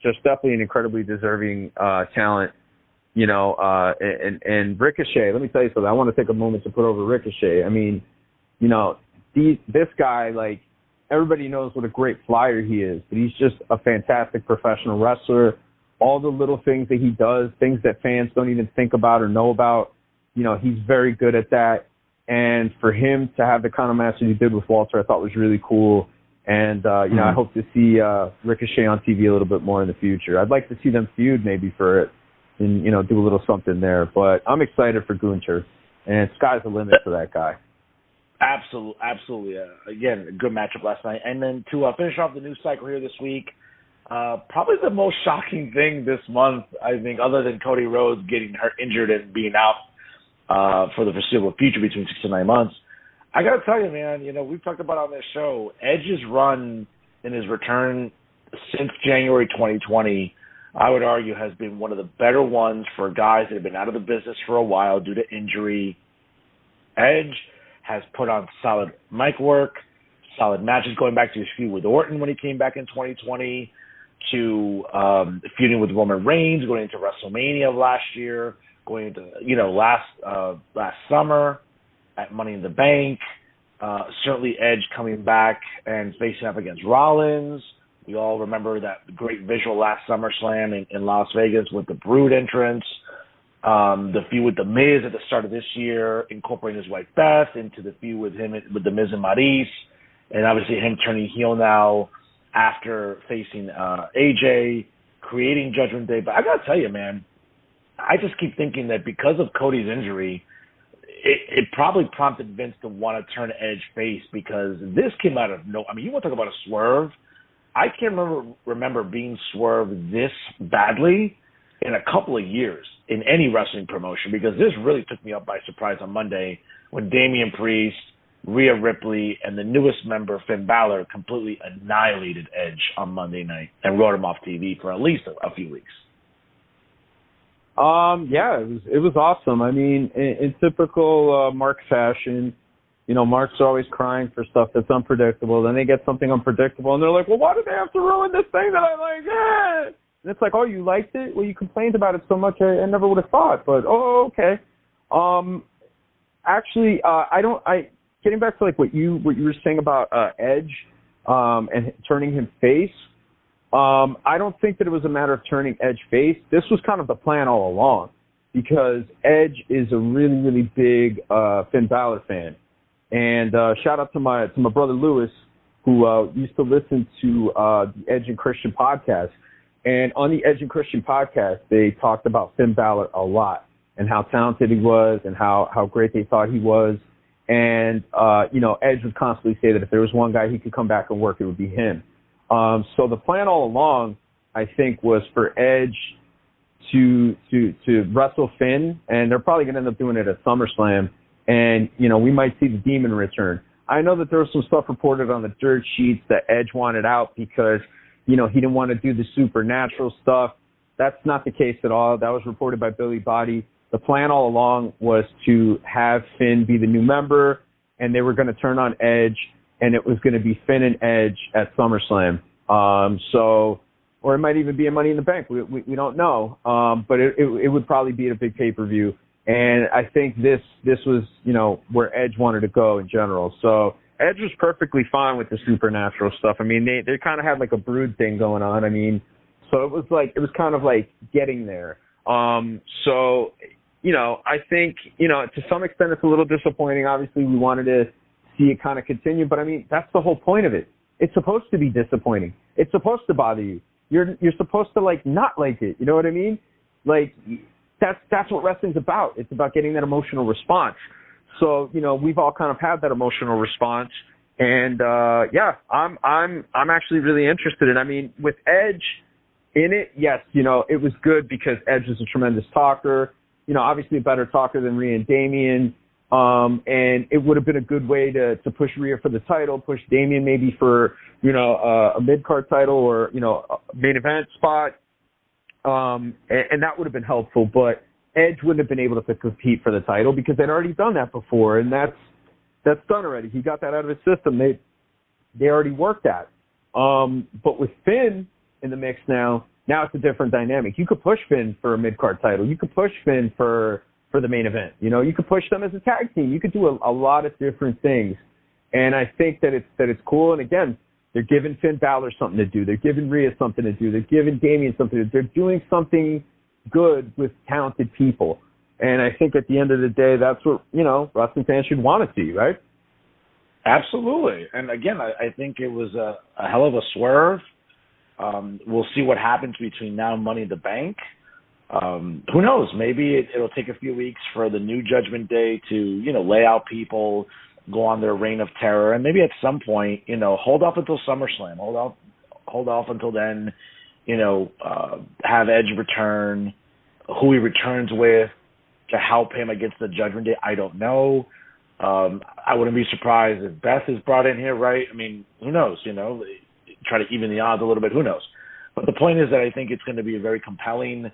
just definitely an incredibly deserving talent. You know, and Ricochet, let me tell you something. I want to take a moment to put over Ricochet. I mean, you know, this guy, like, everybody knows what a great flyer he is, but he's just a fantastic professional wrestler. All the little things that he does, things that fans don't even think about or know about, you know, he's very good at that. And for him to have the kind of match that he did with Walter, I thought was really cool. And, you know, I hope to see Ricochet on TV a little bit more in the future. I'd like to see them feud maybe for it and, you know, do a little something there. But I'm excited for Gunther, and sky's the limit for that guy. Absolutely. Again, a good matchup last night. And then to finish off the news cycle here this week, probably the most shocking thing this month, I think, other than Cody Rhodes getting injured and being out for the foreseeable future between 6 to 9 months. I got to tell you, man, you know, we've talked about on this show, Edge's run in his return since January 2020, I would argue, has been one of the better ones for guys that have been out of the business for a while due to injury. Edge has put on solid mic work, solid matches, going back to his feud with Orton when he came back in 2020, to feuding with Roman Reigns, going into WrestleMania of last year, going into, you know, last summer at Money in the Bank. Certainly Edge coming back and facing up against Rollins. We all remember that great visual last SummerSlam in Las Vegas with the Brood entrance. The feud with The Miz at the start of this year, incorporating his wife Beth into the feud with The Miz and Maryse, and obviously him turning heel now after facing AJ, creating Judgment Day. But I gotta tell you, man, I just keep thinking that because of Cody's injury, it probably prompted Vince to want to turn Edge face, because this came out of no. I mean, you want to talk about a swerve? I can't remember being swerved this badly in a couple of years in any wrestling promotion, because this really took me up by surprise on Monday when Damian Priest, Rhea Ripley, and the newest member, Finn Balor, completely annihilated Edge on Monday night and wrote him off TV for at least a few weeks. Yeah, it was awesome. I mean, in typical Mark fashion, you know, Mark's always crying for stuff that's unpredictable. Then they get something unpredictable, and they're like, well, why do they have to ruin this thing that I like? Yeah. And it's like, oh, you liked it? Well, you complained about it so much, I never would have thought. But, oh, okay. Actually, getting back to like what you were saying about Edge and turning him face, I don't think that it was a matter of turning Edge face. This was kind of the plan all along, because Edge is a really, really big Finn Balor fan. And shout out to my brother Lewis, who used to listen to the Edge and Christian podcast. And on the Edge and Christian podcast, they talked about Finn Balor a lot and how talented he was and how great they thought he was. And, you know, Edge would constantly say that if there was one guy he could come back and work, it would be him. So the plan all along, I think, was for Edge to wrestle Finn, and they're probably going to end up doing it at SummerSlam. And, you know, we might see the Demon return. I know that there was some stuff reported on the dirt sheets that Edge wanted out because, you know, he didn't want to do the supernatural stuff. That's not the case at all. That was reported by Billy Body. The plan all along was to have Finn be the new member, and they were going to turn on Edge, and it was going to be Finn and Edge at SummerSlam. Or it might even be a Money in the Bank. We don't know. But it would probably be at a big pay-per-view. And I think this was, you know, where Edge wanted to go in general. So Edge was perfectly fine with the supernatural stuff. I mean, they kind of had like a brood thing going on. I mean, so it was kind of like getting there. So, you know, I think, you know, to some extent it's a little disappointing. Obviously, we wanted to see it kind of continue, but I mean, that's the whole point of it. It's supposed to be disappointing. It's supposed to bother you. You're supposed to like not like it. You know what I mean? Like that's what wrestling's about. It's about getting that emotional response. So, you know, we've all kind of had that emotional response, and yeah, I'm actually really interested in. I mean, with Edge in it, yes, you know, it was good because Edge is a tremendous talker. You know, obviously a better talker than Rhea and Damian. And it would have been a good way to push Rhea for the title, push Damian maybe for, you know, a mid-card title or, you know, a main event spot. And that would have been helpful, but Edge wouldn't have been able to compete for the title because they'd already done that before, and that's done already. He got that out of his system. They already worked that. But with Finn in the mix now it's a different dynamic. You could push Finn for a mid-card title. You could push Finn for the main event. You know, you could push them as a tag team. You could do a lot of different things. And I think that it's cool. And again, they're giving Finn Balor something to do. They're giving Rhea something to do. They're giving Damian something to do. They're doing something good with talented people. And I think at the end of the day, that's what, you know, wrestling fans should want to see, right? Absolutely. And again, I think it was a hell of a swerve. We'll see what happens between now and Money in the Bank. Who knows? Maybe it'll take a few weeks for the new Judgment Day to, you know, lay out people, go on their reign of terror, and maybe at some point, you know, hold off until SummerSlam. Hold off until then, you know, have Edge return, who he returns with to help him against the Judgment Day. I don't know. I wouldn't be surprised if Beth is brought in here, right? I mean, who knows? You know, try to even the odds a little bit. Who knows? But the point is that I think it's going to be a very compelling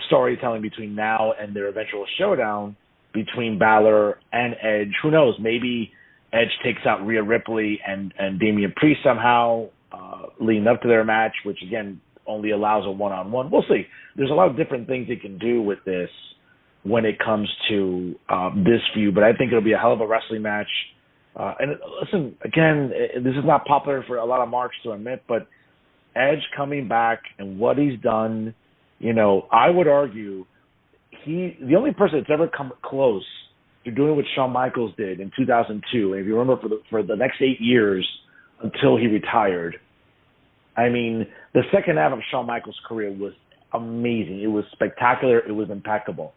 storytelling between now and their eventual showdown between Balor and Edge. Who knows? Maybe Edge takes out Rhea Ripley and Damian Priest somehow leading up to their match, which, again, only allows a one-on-one. We'll see. There's a lot of different things they can do with this when it comes to this feud, but I think it'll be a hell of a wrestling match. And listen, again, this is not popular for a lot of marks to admit, but Edge coming back and what he's done, you know, I would argue the only person that's ever come close to doing what Shawn Michaels did in 2002, and if you remember for the next 8 years until he retired, I mean, the second half of Shawn Michaels' career was amazing. It was spectacular. It was impeccable.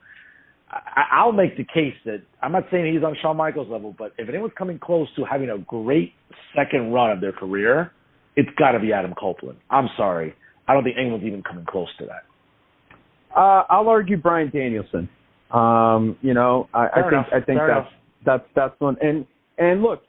I'll make the case that I'm not saying he's on Shawn Michaels' level, but if anyone's coming close to having a great second run of their career, it's got to be Adam Copeland. I'm sorry. I don't think anyone's even coming close to that. I'll argue Bryan Danielson. You know, I think that's one. And look,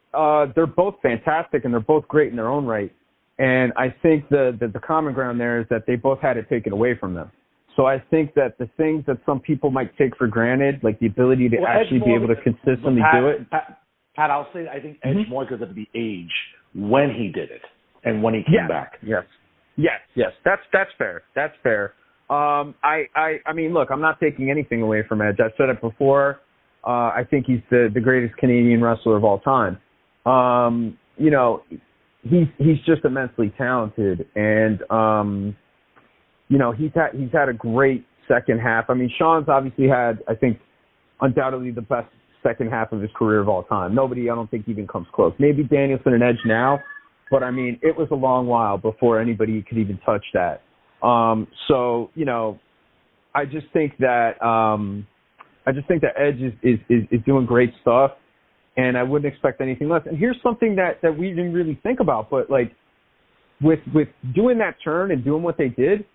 they're both fantastic and they're both great in their own right. And I think the common ground there is that they both had it taken away from them. So I think that the things that some people might take for granted, like the ability to actually be able to consistently do it. Pat, I'll say I think Edge more because of the age when he did it and when he came back. Yes. That's fair. That's fair. I mean, look, I'm not taking anything away from Edge. I've said it before. I think he's the greatest Canadian wrestler of all time. You know, he's just immensely talented, and you know, he's had a great second half. I mean, Shawn's obviously had, I think, undoubtedly the best second half of his career of all time. Nobody, I don't think, even comes close. Maybe Danielson and Edge now, but I mean, it was a long while before anybody could even touch that. So, you know, I just think that Edge is doing great stuff, and I wouldn't expect anything less. And here's something that we didn't really think about, but like with doing that turn and doing what they did,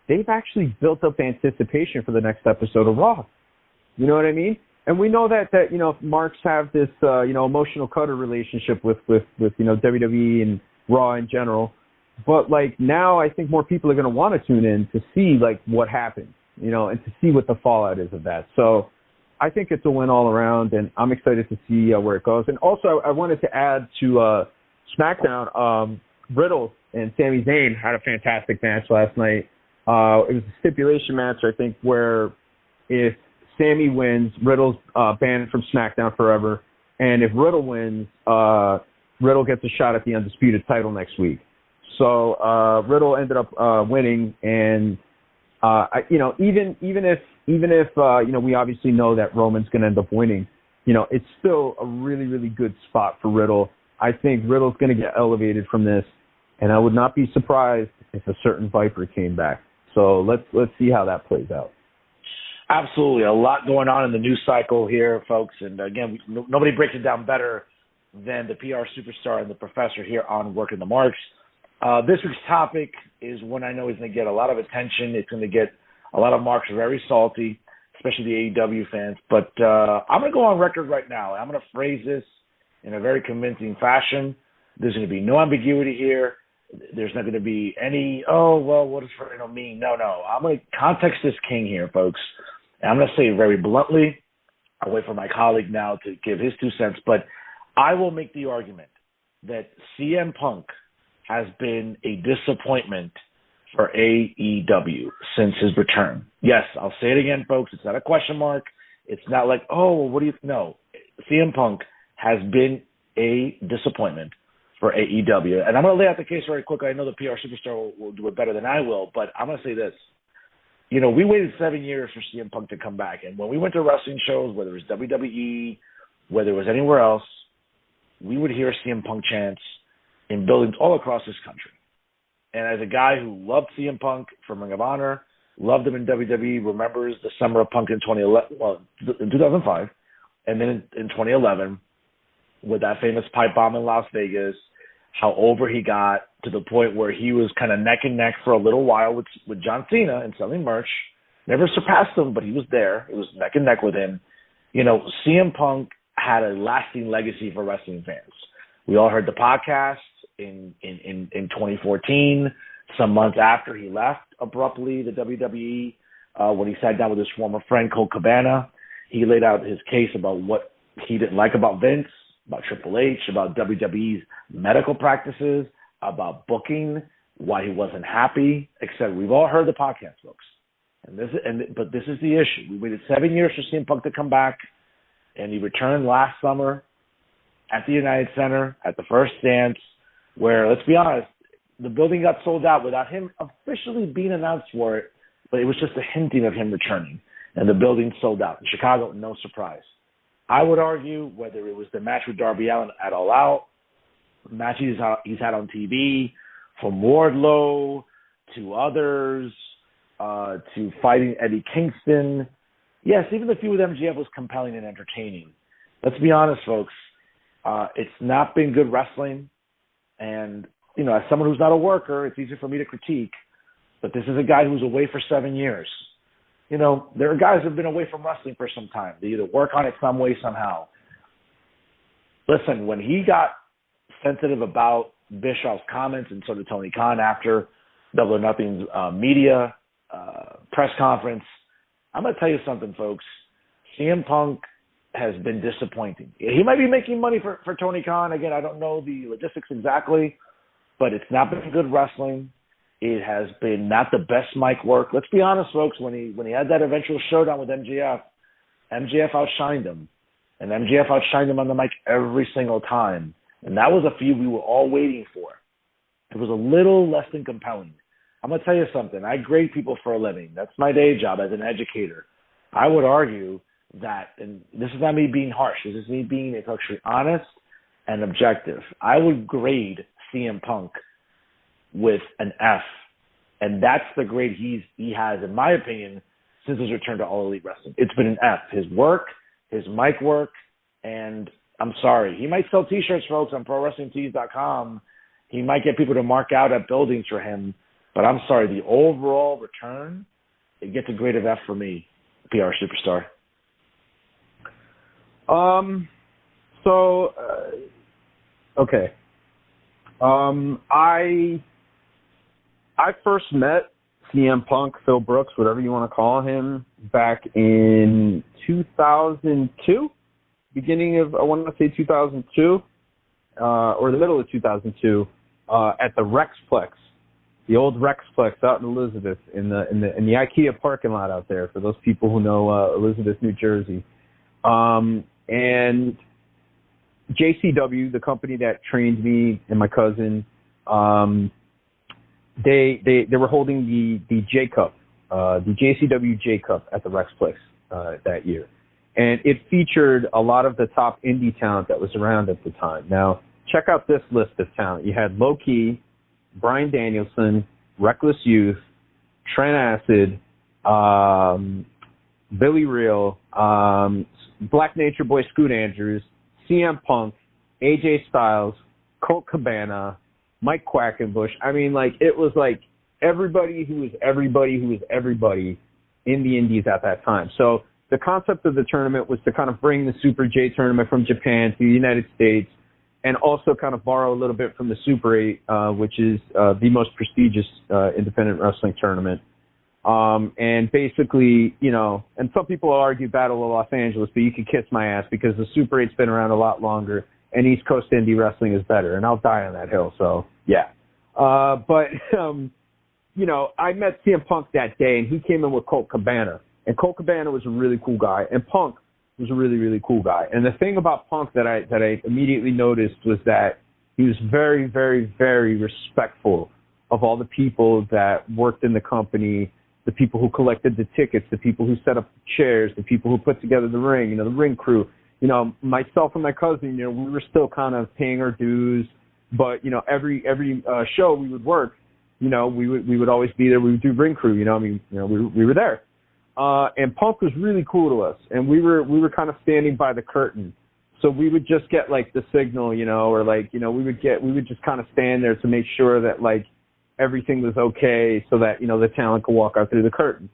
they've actually built up anticipation for the next episode of Raw. You know what I mean? And we know that you know, marks have this you know, emotional cutter relationship with you know, WWE and Raw in general. But like now, I think more people are going to want to tune in to see like what happened, you know, and to see what the fallout is of that. So I think it's a win all around, and I'm excited to see where it goes. And also, I wanted to add to SmackDown, Riddle and Sami Zayn had a fantastic match last night. It was a stipulation match, I think, where if Sami wins, Riddle's banned from SmackDown forever, And if Riddle wins, Riddle gets a shot at the undisputed title next week. So Riddle ended up winning, and even if we obviously know that Roman's going to end up winning, it's still a really, really good spot for Riddle. I think Riddle's going to get elevated from this, and I would not be surprised if a certain Viper came back. So let's see how that plays out. Absolutely. A lot going on in the news cycle here, folks. And again, nobody breaks it down better than the PR superstar and the professor here on Working the Marks. This week's topic is one I know is going to get a lot of attention. It's going to get a lot of marks very salty, especially the AEW fans. But I'm going to go on record right now. I'm going to phrase this in a very convincing fashion. There's going to be no ambiguity here. There's not going to be any, what does Fernando mean? No. I'm going to context this king here, folks. And I'm going to say it very bluntly. I'll wait for my colleague now to give his 2 cents. But I will make the argument that CM Punk has been a disappointment for AEW since his return. Yes, I'll say it again, folks. It's not a question mark. It's not like, no. CM Punk has been a disappointment for AEW. And I'm going to lay out the case very quickly. I know the PR superstar will do it better than I will, but I'm going to say this. We waited 7 years for CM Punk to come back. And when we went to wrestling shows, whether it was WWE, whether it was anywhere else, we would hear CM Punk chants in buildings all across this country. And as a guy who loved CM Punk from Ring of Honor, loved him in WWE, remembers the summer of Punk in 2005, and then in 2011, with that famous pipe bomb in Las Vegas, how over he got to the point where he was kind of neck and neck for a little while with John Cena and selling merch. Never surpassed him, but he was there. It was neck and neck with him. CM Punk had a lasting legacy for wrestling fans. We all heard the podcast in 2014, some months after he left abruptly the WWE, when he sat down with his former friend Colt Cabana. He laid out his case about what he didn't like about Vince, about Triple H, about WWE's medical practices, about booking, why he wasn't happy, etc. We've all heard the podcast, folks. But this is the issue. We waited 7 years for CM Punk to come back, and he returned last summer at the United Center at the first dance, where, let's be honest, the building got sold out without him officially being announced for it, but it was just a hinting of him returning, and the building sold out. In Chicago, no surprise. I would argue whether it was the match with Darby Allin at All Out, matches he's had on TV, from Wardlow to others, to fighting Eddie Kingston. Yes, even the feud with MJF was compelling and entertaining. Let's be honest, folks. It's not been good wrestling. And, as someone who's not a worker, it's easy for me to critique. But this is a guy who's away for 7 years. There are guys who have been away from wrestling for some time. They either work on it some way, somehow. Listen, when he got sensitive about Bischoff's comments, and so did Tony Khan after Double or Nothing's media press conference, I'm going to tell you something, folks. CM Punk has been disappointing. He might be making money for Tony Khan. Again, I don't know the logistics exactly, but it's not been good wrestling. It has been not the best mic work. Let's be honest, folks. When he had that eventual showdown with MJF outshined him. And MJF outshined him on the mic every single time. And that was a feud we were all waiting for. It was a little less than compelling. I'm going to tell you something. I grade people for a living. That's my day job as an educator. I would argue that, and this is not me being harsh, this is me being actually honest and objective. I would grade CM Punk with an F, and that's the grade he has, in my opinion, since his return to All Elite Wrestling. It's been an F. His work, his mic work, and I'm sorry. He might sell T-shirts, folks, on ProWrestlingTees.com. He might get people to mark out at buildings for him, but I'm sorry. The overall return, it gets a grade of F for me, PR superstar. Okay. I first met CM Punk, Phil Brooks, whatever you want to call him, back in 2002, beginning of, I want to say 2002, or the middle of 2002, at the Rexplex, the old Rexplex out in Elizabeth, in the IKEA parking lot out there, for those people who know Elizabeth, New Jersey. And JCW, the company that trained me and my cousin, they were holding the J Cup, the JCW J Cup at the Rexplex that year. And it featured a lot of the top indie talent that was around at the time. Now, check out this list of talent. You had Low Key, Bryan Danielson, Reckless Youth, Trent Acid, Billy Real, Black Nature Boy Scoot Andrews, CM Punk, AJ Styles, Colt Cabana, Mike Quackenbush. I mean, like, it was like everybody who was everybody in the indies at that time. So the concept of the tournament was to kind of bring the Super J tournament from Japan to the United States, and also kind of borrow a little bit from the Super 8, which is the most prestigious independent wrestling tournament. And basically, you know, and some people argue Battle of Los Angeles, but you can kiss my ass because the Super 8's been around a lot longer and East Coast indie wrestling is better, and I'll die on that hill, so yeah. But you know, I met CM Punk that day, and he came in with Colt Cabana, and Colt Cabana was a really cool guy, and Punk was a really, really cool guy. And the thing about Punk that I immediately noticed was that he was very, very, very respectful of all the people that worked in the company, the people who collected the tickets, the people who set up the chairs, the people who put together the ring, you know, the ring crew. You know, myself and my cousin, you know, we were still kind of paying our dues, but, you know, every show we would work, you know, we would always be there. We would do ring crew, you know, I mean, you know, we were there. And Punk was really cool to us, and we were kind of standing by the curtain. So we would just get like the signal, you know, or like, you know, we would just kind of stand there to make sure that like everything was okay so that, you know, the talent could walk out through the curtain.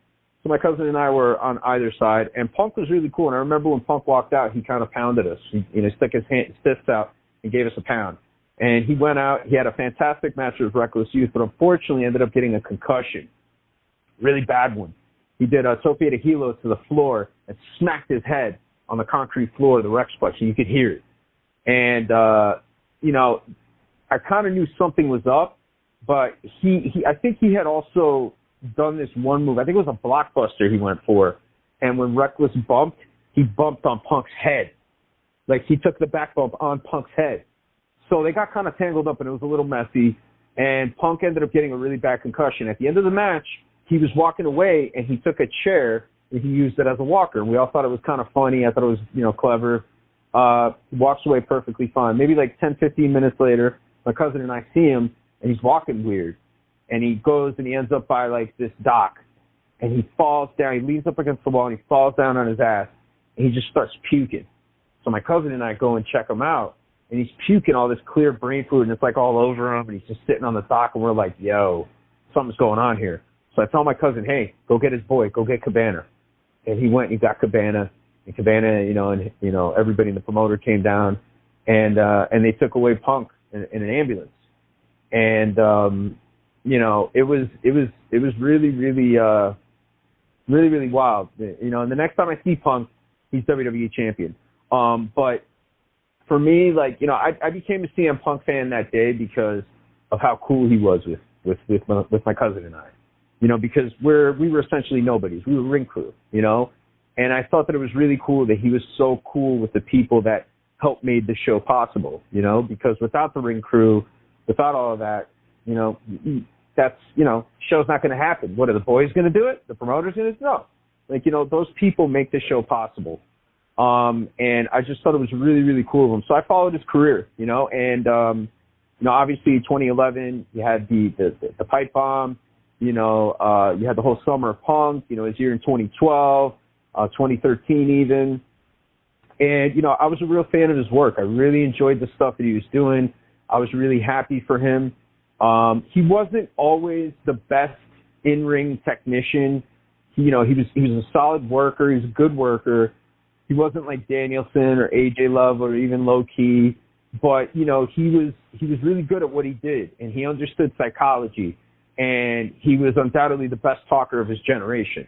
So my cousin and I were on either side, and Punk was really cool. And I remember when Punk walked out, he kind of pounded us. He, you know, stuck his fists out and gave us a pound. And he went out. He had a fantastic match with Reckless Youth, but unfortunately ended up getting a concussion, really bad one. He did a tope de hilo to the floor and smacked his head on the concrete floor of the Rexplex, and you could hear it. And, you know, I kind of knew something was up, but I think he had also done this one move. I think it was a blockbuster he went for. And when Reckless bumped, he bumped on Punk's head. Like, he took the back bump on Punk's head. So they got kind of tangled up, and it was a little messy. And Punk ended up getting a really bad concussion. At the end of the match, he was walking away, and he took a chair, and he used it as a walker. And we all thought it was kind of funny. I thought it was, you know, clever. Walks away perfectly fine. Maybe like 10, 15 minutes later, my cousin and I see him, and he's walking weird. And he goes, and he ends up by, like, this dock. And he falls down. He leans up against the wall, and he falls down on his ass. And he just starts puking. So my cousin and I go and check him out. And he's puking all this clear brain fluid, and it's, like, all over him. And he's just sitting on the dock, and we're like, yo, something's going on here. So I tell my cousin, hey, go get his boy. Go get Cabana. And he went and he got Cabana. And Cabana, you know, everybody in the promoter came down. And they took away Punk in an ambulance. And, you know, it was really, really, really, really wild. You know, and the next time I see Punk, he's WWE champion. But for me, like, you know, I became a CM Punk fan that day because of how cool he was with my cousin and I. You know, because we were essentially nobodies. We were ring crew, you know, and I thought that it was really cool that he was so cool with the people that helped made the show possible, you know, because without the ring crew, without all of that, you know, that's, you know, show's not going to happen. What, are the boys going to do it? The promoter's going to do it? No. Like, you know, those people make the show possible. And I just thought it was really, really cool of him. So I followed his career, you know, and, you know, obviously 2011, you had the pipe bomb, you know, you had the whole summer of Punk, you know, his year in 2012, 2013 even. And, you know, I was a real fan of his work. I really enjoyed the stuff that he was doing. I was really happy for him. He wasn't always the best in-ring technician. You know, he was a solid worker. He was a good worker. He wasn't like Danielson or AJ Love or even Low Key, but, you know, he was really good at what he did, and he understood psychology, and he was undoubtedly the best talker of his generation.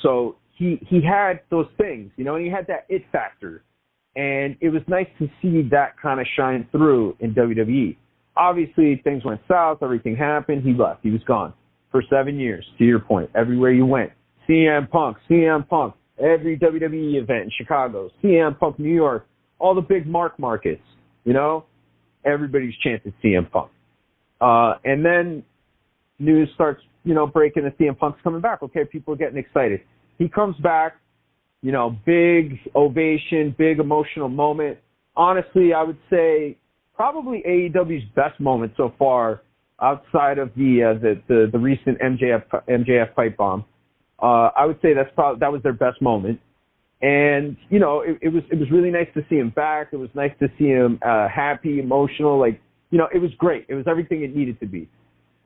So he had those things, you know, and he had that it factor, and it was nice to see that kind of shine through in WWE. Obviously, things went south, everything happened, he left, he was gone for 7 years, to your point, everywhere you went. CM Punk, every WWE event in Chicago, CM Punk New York, all the big markets, you know, everybody's chanting CM Punk. And then news starts, you know, breaking that CM Punk's coming back. Okay, people are getting excited. He comes back, you know, big ovation, big emotional moment. Honestly, I would say probably AEW's best moment so far, outside of the recent MJF pipe bomb. I would say that was their best moment. And you know, it was really nice to see him back. It was nice to see him happy, emotional. Like, you know, it was great. It was everything it needed to be.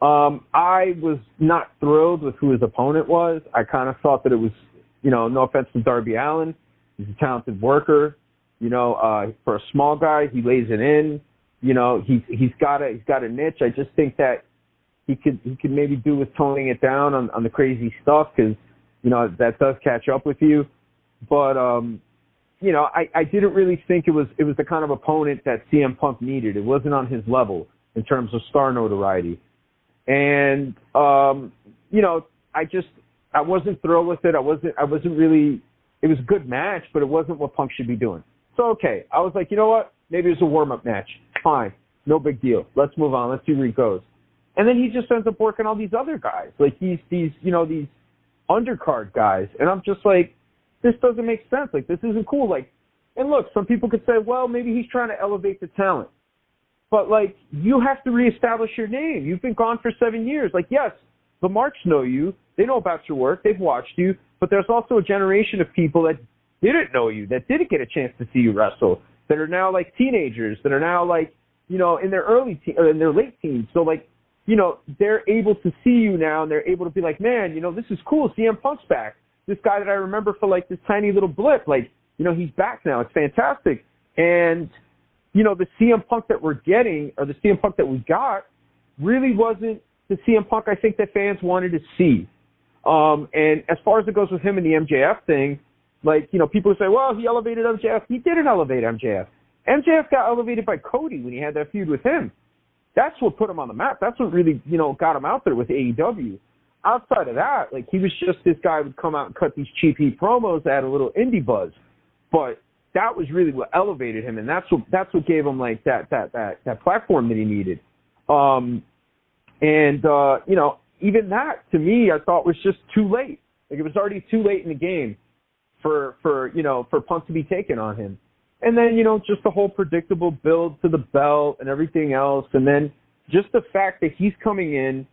I was not thrilled with who his opponent was. I kind of thought that it was, you know, no offense to Darby Allin, he's a talented worker. You know, for a small guy, he lays it in. You know, he's got a niche. I just think that he could maybe do with toning it down on the crazy stuff, because, you know, that does catch up with you. But you know, I didn't really think it was the kind of opponent that CM Punk needed. It wasn't on his level in terms of star notoriety. And you know, I wasn't thrilled with it. I wasn't really. It was a good match, but it wasn't what Punk should be doing. So okay, I was like, you know what? Maybe it's a warm-up match. Fine, no big deal. Let's move on. Let's see where he goes. And then he just ends up working all these other guys, like these you know, these undercard guys, and I'm just like, this doesn't make sense. Like, this isn't cool. Like, and look, some people could say, well, maybe he's trying to elevate the talent. But, like, you have to reestablish your name. You've been gone for 7 years. Like, yes, the Marks know you. They know about your work. They've watched you. But there's also a generation of people that didn't know you, that didn't get a chance to see you wrestle, that are now, like, teenagers, that are now, like, you know, in their in their late teens. So, like, you know, they're able to see you now, and they're able to be like, man, you know, this is cool. CM Punk's back. This guy that I remember for, like, this tiny little blip, like, you know, he's back now. It's fantastic. And, you know, the CM Punk that we're getting, or the CM Punk that we got, really wasn't the CM Punk I think that fans wanted to see. And as far as it goes with him and the MJF thing, like, you know, people say, well, he elevated MJF. He didn't elevate MJF. MJF got elevated by Cody when he had that feud with him. That's what put him on the map. That's what really, you know, got him out there with AEW. Outside of that, like, he was just this guy who would come out and cut these cheap heat promos that had a little indie buzz. But that was really what elevated him, and that's what gave him, like, that platform that he needed. You know, even that, to me, I thought was just too late. Like, it was already too late in the game for Punk to be taken on him. And then, you know, just the whole predictable build to the belt and everything else. And then just the fact that he's coming in.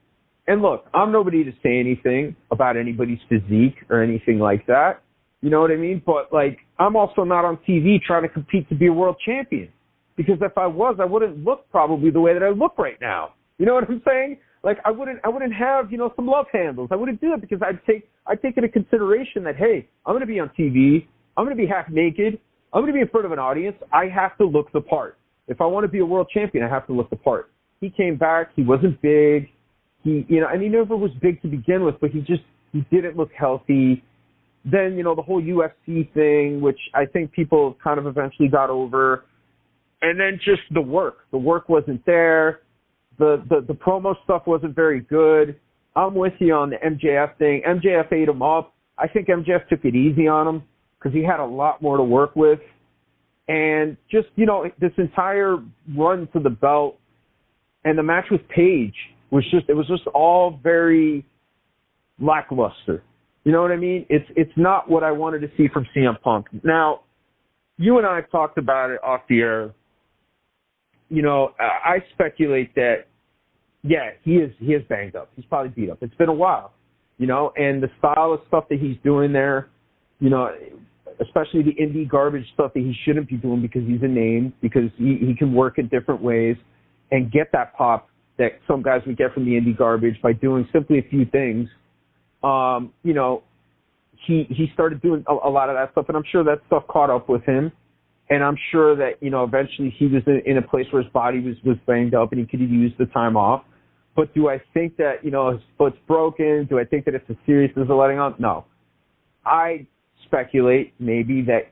And look, I'm nobody to say anything about anybody's physique or anything like that. You know what I mean? But, like, I'm also not on TV trying to compete to be a world champion. Because if I was, I wouldn't look probably the way that I look right now. You know what I'm saying? Like, I wouldn't have, you know, some love handles. I wouldn't do that because I'd take into consideration that, hey, I'm going to be on TV. I'm going to be half naked. I'm going to be in front of an audience. I have to look the part. If I want to be a world champion, I have to look the part. He came back. He wasn't big. He, you know, and he never was big to begin with, but he didn't look healthy. Then, you know, the whole UFC thing, which I think people kind of eventually got over. And then just the work. The work wasn't there. The promo stuff wasn't very good. I'm with you on the MJF thing. MJF ate him up. I think MJF took it easy on him because he had a lot more to work with. And just, you know, this entire run to the belt and the match with Paige was just all very lackluster. You know what I mean? It's not what I wanted to see from CM Punk. Now, you and I talked about it off the air. You know, I speculate that, yeah, he is banged up. He's probably beat up. It's been a while, you know, and the style of stuff that he's doing there, you know, especially the indie garbage stuff that he shouldn't be doing because he's a name, because he can work in different ways and get that pop that some guys would get from the indie garbage by doing simply a few things. You know, he started doing a lot of that stuff, and I'm sure that stuff caught up with him. And I'm sure that, you know, eventually he was in a place where his body was banged up and he could use the time off. But do I think that, you know, his foot's broken? Do I think that it's as serious as a letting on? No. I speculate maybe that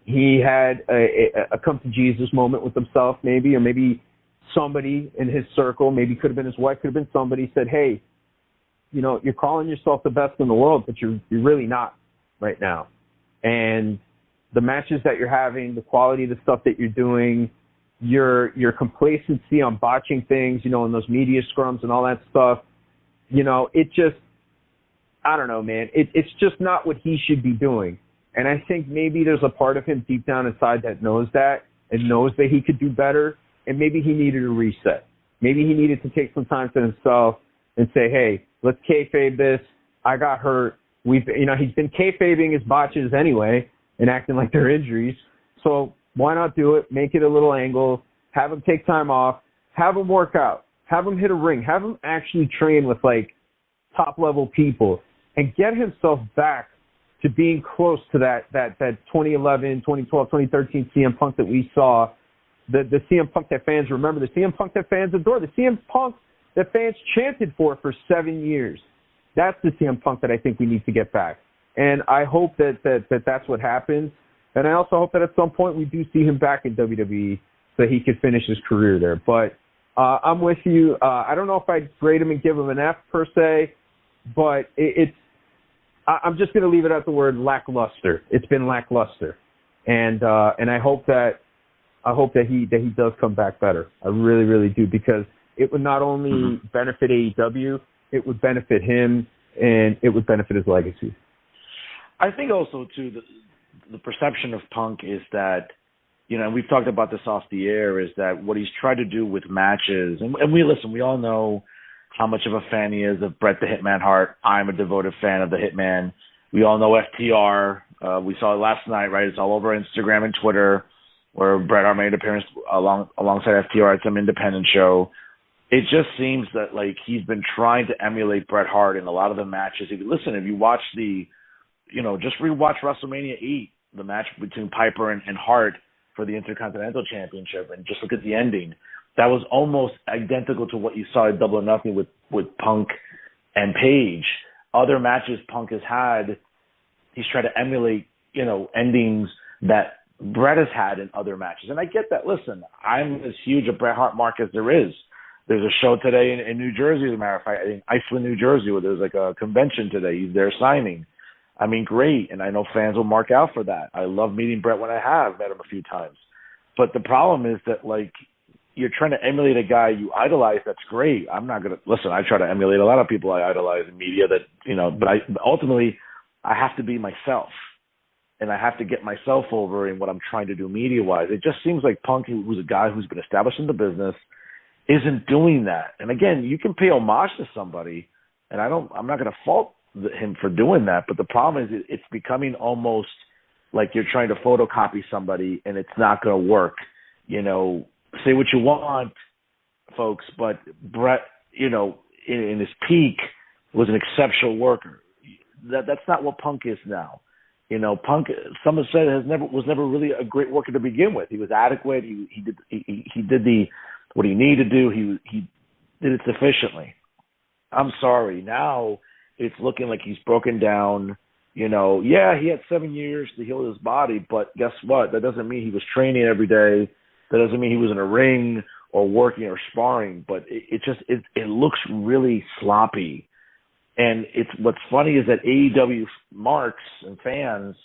he had a come to Jesus moment with himself, maybe, or maybe somebody in his circle, maybe could have been his wife, could have been somebody, said, hey, you know, you're calling yourself the best in the world, but you're really not right now. And the matches that you're having, the quality of the stuff that you're doing, your complacency on botching things, in those media scrums and all that stuff, it just, I don't know, man. It's just not what he should be doing. And I think maybe there's a part of him deep down inside that knows that and knows that he could do better, and maybe he needed a reset. Maybe he needed to take some time to himself and say, hey, let's kayfabe this. I got hurt. He's been kayfabing his botches anyway and acting like they're injuries. So why not do it? Make it a little angle. Have him take time off. Have him work out. Have him hit a ring. Have him actually train with, top-level people and get himself back to being close to that 2011, 2012, 2013 CM Punk that we saw, the CM Punk that fans remember, the CM Punk that fans adore, the CM Punk that fans chanted for 7 years. That's the CM Punk that I think we need to get back. And I hope that's what happens. And I also hope that at some point we do see him back in WWE so he could finish his career there. But I'm with you. I don't know if I'd grade him and give him an F per se, but I'm just going to leave it at the word lackluster. It's been lackluster. And I hope that he does come back better. I really, really do, because it would not only benefit AEW, it would benefit him, and it would benefit his legacy. I think also, too, the perception of Punk is that, and we've talked about this off the air, is that what he's tried to do with matches, and we all know how much of a fan he is of Bret the Hitman Hart. I'm a devoted fan of the Hitman. We all know FTR. We saw it last night, right? It's all over Instagram and Twitter, where Bret Hart made an appearance alongside FTR at some independent show. It just seems that, he's been trying to emulate Bret Hart in a lot of the matches. If you watch just rewatch WrestleMania 8, the match between Piper and Hart for the Intercontinental Championship, and just look at the ending. That was almost identical to what you saw at Double or Nothing with Punk and Page. Other matches Punk has had, he's tried to emulate, endings that Bret has had in other matches. And I get that. Listen, I'm as huge a Bret Hart mark as there is. There's a show today in New Jersey, as a matter of fact, in Iceland, New Jersey, where there's a convention today. He's there signing. I mean, great. And I know fans will mark out for that. I love meeting Bret when I have met him a few times. But the problem is that, you're trying to emulate a guy you idolize. That's great. I'm not going to listen. I try to emulate a lot of people I idolize in media but ultimately I have to be myself, and I have to get myself over in what I'm trying to do media wise. It just seems like Punk, who's a guy who's been established in the business, isn't doing that. And again, you can pay homage to somebody, and I'm not going to fault him for doing that. But the problem is it's becoming almost like you're trying to photocopy somebody, and it's not going to work. Say what you want, folks, but Bret, in his peak, was an exceptional worker. That's not what Punk is now. Punk, some have said, was never really a great worker to begin with. He was adequate. He did what he needed to do. He did it sufficiently. I'm sorry. Now it's looking like he's broken down. He had 7 years to heal his body, but guess what? That doesn't mean he was training every day. That doesn't mean he was in a ring or working or sparring, but it looks really sloppy. And what's funny is that AEW marks and fans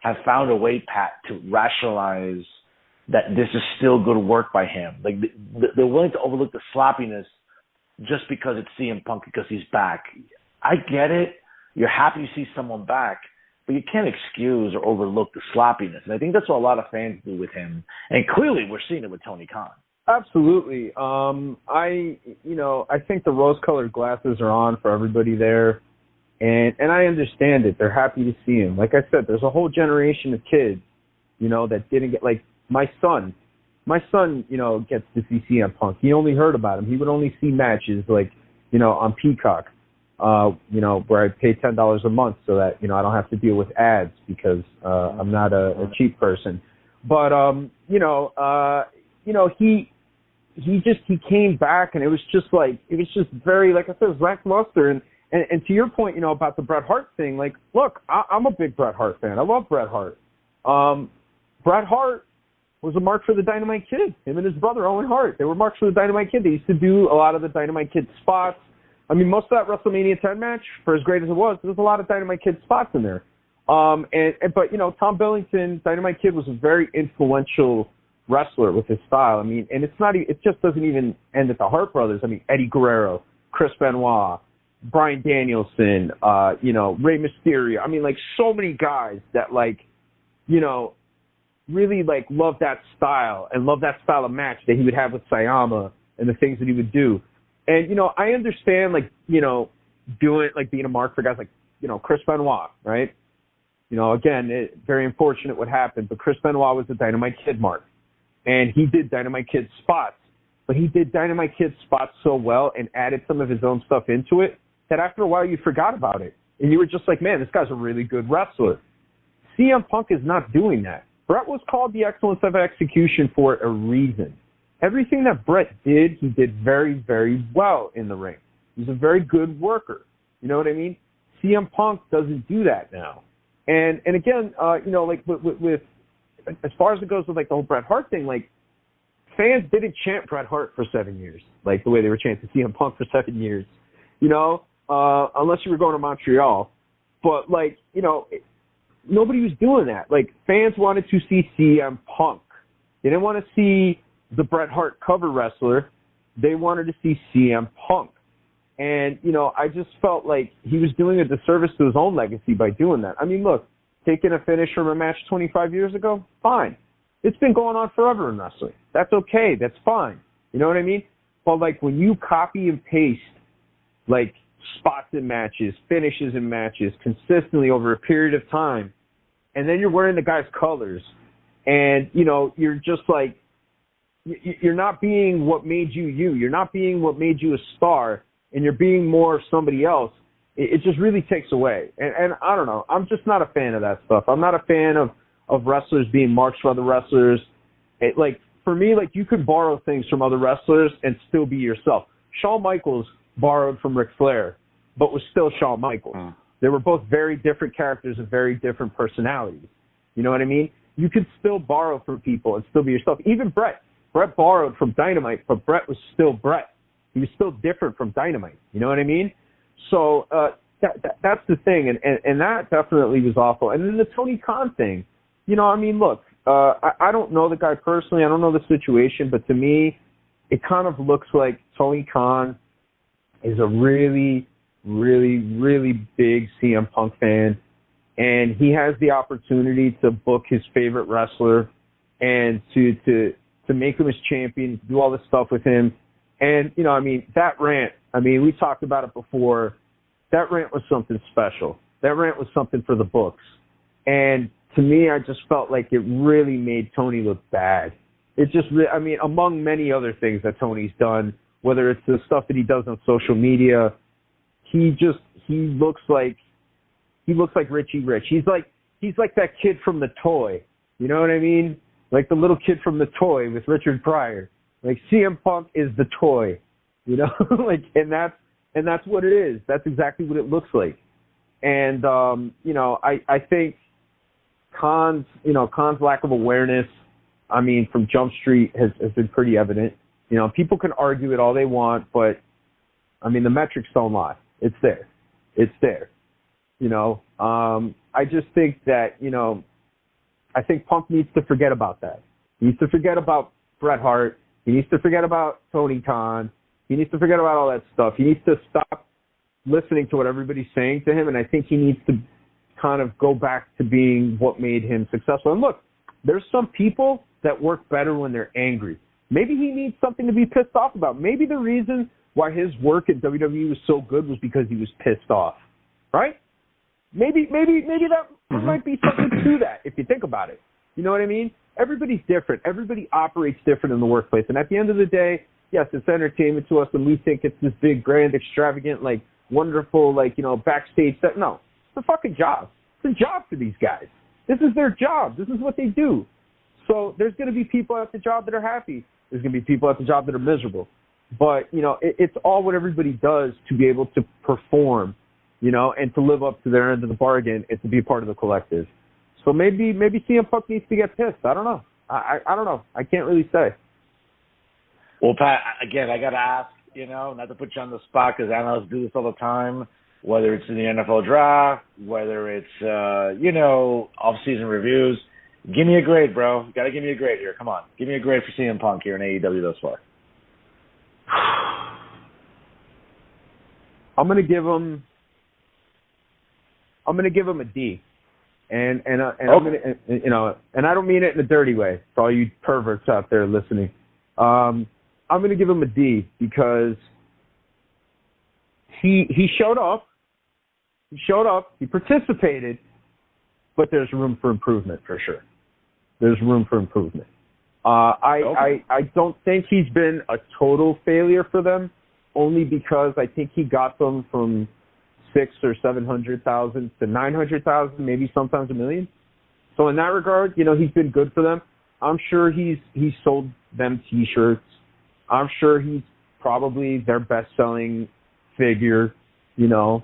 have found a way, Pat, to rationalize that this is still good work by him. They're willing to overlook the sloppiness just because it's CM Punk, because he's back. I get it. You're happy to see someone back, but you can't excuse or overlook the sloppiness. And I think that's what a lot of fans do with him. And clearly we're seeing it with Tony Khan. Absolutely. I think the rose-colored glasses are on for everybody there. And I understand it. They're happy to see him. Like I said, there's a whole generation of kids, that didn't get, my son. My son, gets to see CM Punk. He only heard about him. He would only see matches, on Peacock. Where I pay $10 a month so that, I don't have to deal with ads because I'm not a cheap person. But, he came back, and it was just very, like I said, it was lackluster. And to your point, about the Bret Hart thing, look, I'm a big Bret Hart fan. I love Bret Hart. Bret Hart was a mark for the Dynamite Kid. Him and his brother, Owen Hart, they were marks for the Dynamite Kid. They used to do a lot of the Dynamite Kid spots. I mean, most of that WrestleMania 10 match, for as great as it was, there was a lot of Dynamite Kid spots in there. But, you know, Tom Billington, Dynamite Kid, was a very influential wrestler with his style. I mean, and it just doesn't even end at the Hart Brothers. I mean, Eddie Guerrero, Chris Benoit, Bryan Danielson, you know, Rey Mysterio. I mean, like, so many guys that, like, you know, really, like, love that style and love that style of match that he would have with Sayama and the things that he would do. And, you know, I understand, like, you know, being a mark for guys like, you know, Chris Benoit, right? You know, again, very unfortunate what happened, but Chris Benoit was the Dynamite Kid mark. And he did Dynamite Kid spots, but he did Dynamite Kid spots so well and added some of his own stuff into it that after a while you forgot about it. And you were just like, man, this guy's a really good wrestler. CM Punk is not doing that. Brett was called the excellence of execution for a reason. Everything that Brett did, he did very, very well in the ring. He's a very good worker. You know what I mean? CM Punk doesn't do that now. And again, you know, like with as far as it goes with like the whole Bret Hart thing, like fans didn't chant Bret Hart for 7 years, like the way they were chanting CM Punk for 7 years, you know, unless you were going to Montreal. But like, you know, nobody was doing that. Like fans wanted to see CM Punk. They didn't want to see the Bret Hart cover wrestler. They wanted to see CM Punk. And, you know, I just felt like he was doing a disservice to his own legacy by doing that. I mean, look, taking a finish from a match 25 years ago, fine. It's been going on forever in wrestling. That's okay. That's fine. You know what I mean? But, like, when you copy and paste, like, spots in matches, finishes in matches consistently over a period of time, and then you're wearing the guy's colors, and, you know, you're just like, you're not being what made you you. You're not being what made you a star, and you're being more somebody else. It just really takes away. And I don't know. I'm just not a fan of that stuff. I'm not a fan of wrestlers being marks for other wrestlers. Like, for me, like, you could borrow things from other wrestlers and still be yourself. Shawn Michaels borrowed from Ric Flair, but was still Shawn Michaels. They were both very different characters and very different personalities. You know what I mean? You could still borrow from people and still be yourself. Even Brett. Brett borrowed from Dynamite, but Brett was still Brett. He was still different from Dynamite. You know what I mean? So that's the thing, and that definitely was awful. And then the Tony Khan thing. You know, I mean, look, I don't know the guy personally. I don't know the situation, but to me, it kind of looks like Tony Khan is a really, really, really big CM Punk fan, and he has the opportunity to book his favorite wrestler and to make him his champion, do all this stuff with him. And, you know, I mean, that rant, I mean, we talked about it before. That rant was something special. That rant was something for the books. And to me, I just felt like it really made Tony look bad. It just, I mean, among many other things that Tony's done, whether it's the stuff that he does on social media, he looks like Richie Rich. He's like that kid from The Toy. You know what I mean? Like the little kid from The Toy with Richard Pryor. Like CM Punk is the toy, you know, like, and that's what it is. That's exactly what it looks like. And, you know, I think Khan's lack of awareness, I mean, from Jump Street has been pretty evident. You know, people can argue it all they want, but I mean, the metrics don't lie. It's there. It's there. You know, I just think that, you know, I think Punk needs to forget about that. He needs to forget about Bret Hart. He needs to forget about Tony Khan. He needs to forget about all that stuff. He needs to stop listening to what everybody's saying to him, and I think he needs to kind of go back to being what made him successful. And look, there's some people that work better when they're angry. Maybe he needs something to be pissed off about. Maybe the reason why his work at WWE was so good was because he was pissed off, right? Maybe that might be something to that if you think about it. You know what I mean? Everybody's different. Everybody operates different in the workplace. And at the end of the day, yes, it's entertainment to us, and we think it's this big, grand, extravagant, like, wonderful, like, you know, backstage stuff. No, it's a fucking job. It's a job for these guys. This is their job. This is what they do. So there's going to be people at the job that are happy. There's going to be people at the job that are miserable. But, you know, it's all what everybody does to be able to perform, you know, and to live up to their end of the bargain and to be a part of the collective. So maybe CM Punk needs to get pissed. I don't know. I don't know. I can't really say. Well, Pat, again, I got to ask, you know, not to put you on the spot because analysts do this all the time. whether it's in the NFL draft, whether it's, off-season reviews. Give me a grade, bro. You got to give me a grade here. Come on. Give me a grade for CM Punk here in AEW thus far. I'm gonna give him a D, and I'm gonna, and I don't mean it in a dirty way for all you perverts out there listening. I'm gonna give him a D because he showed up, he participated, but there's room for improvement for sure. There's room for improvement. I don't think he's been a total failure for them, only because I think he got them from 600,000 or 700,000 to 900,000, maybe sometimes 1 million. So in that regard, he's been good for them. I'm sure he's sold them T-shirts. I'm sure he's probably their best-selling figure, and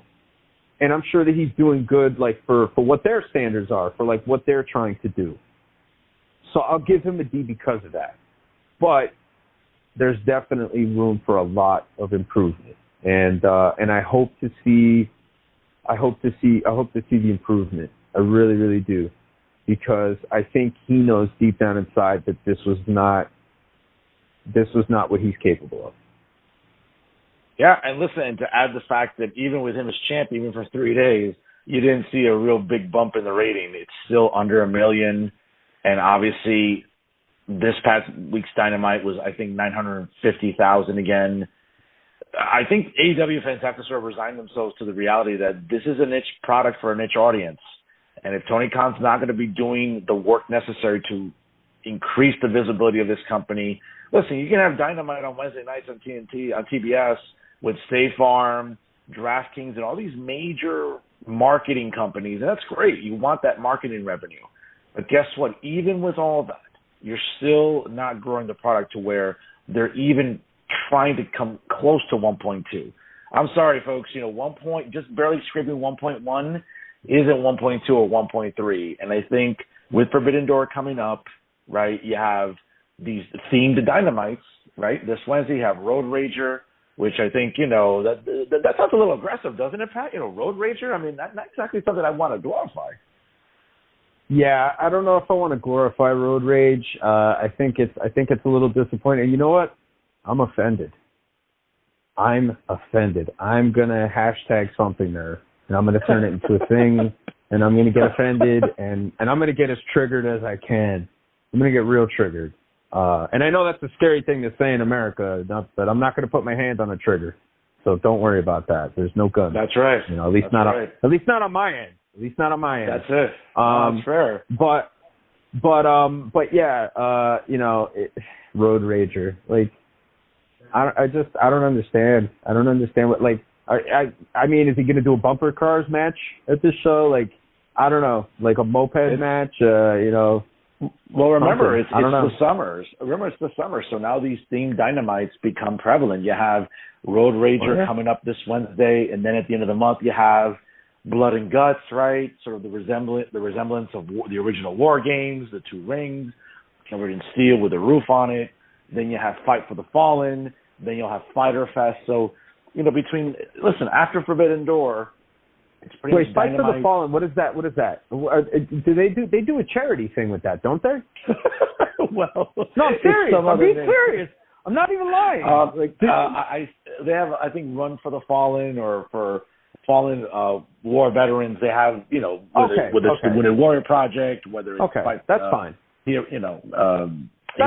I'm sure that he's doing good, like for what their standards are, for like what they're trying to do. So I'll give him a D because of that. But there's definitely room for a lot of improvement, and I hope to see the improvement. I really, really do, because I think he knows deep down inside that this was not what he's capable of. Yeah, and listen, and to add the fact that even with him as champ, even for 3 days, you didn't see a real big bump in the rating. It's still under 1 million, and obviously this past week's Dynamite was, I think, 950,000 again. I think AEW fans have to sort of resign themselves to the reality that this is a niche product for a niche audience. And if Tony Khan's not going to be doing the work necessary to increase the visibility of this company, listen, you can have Dynamite on Wednesday nights on TNT, on TBS, with State Farm, DraftKings, and all these major marketing companies. And that's great. You want that marketing revenue. But guess what? Even with all that, you're still not growing the product to where they're even trying to come close to 1.2. I'm sorry, folks. Just barely scraping 1.1 isn't 1.2 or 1.3. And I think with Forbidden Door coming up, right, you have these themed Dynamites, right? This Wednesday you have Road Rager, which I think, that sounds a little aggressive, doesn't it, Pat? Road Rager, I mean, that's not exactly something I want to glorify. Yeah, I don't know if I want to glorify road rage. I think it's a little disappointing. You know what? I'm offended. I'm gonna hashtag something there, and I'm gonna turn it into a thing, and I'm gonna get offended, and I'm gonna get as triggered as I can. I'm gonna get real triggered. And I know that's a scary thing to say in America, but I'm not gonna put my hand on a trigger. So don't worry about that. There's no guns. That's right. At least not on my end. At least not on my end. That's it. That's fair. But yeah, Road Rager. Like, I don't understand. I don't understand what, like, I mean, is he going to do a bumper cars match at this show? Like, I don't know, like a moped match, Well, remember, it's the summers. Remember, it's the summer. So now these themed Dynamites become prevalent. You have Road Rager coming up this Wednesday, and then at the end of the month, you have Blood and Guts, right? Sort of the resemblance of the original War Games, the two rings, covered in steel with a roof on it. Then you have Fight for the Fallen. Then you'll have Fighter Fest. So, after Forbidden Door, it's pretty much Fight Dynamite. for the Fallen. What is that? Do they do a charity thing with that? Don't they? Well, no, I'm serious. I'm being serious. I'm not even lying. They have, I think, Run for the Fallen or for fallen war veterans. They have, whether it's the Wounded Warrior Project, whether it's that's fine. That's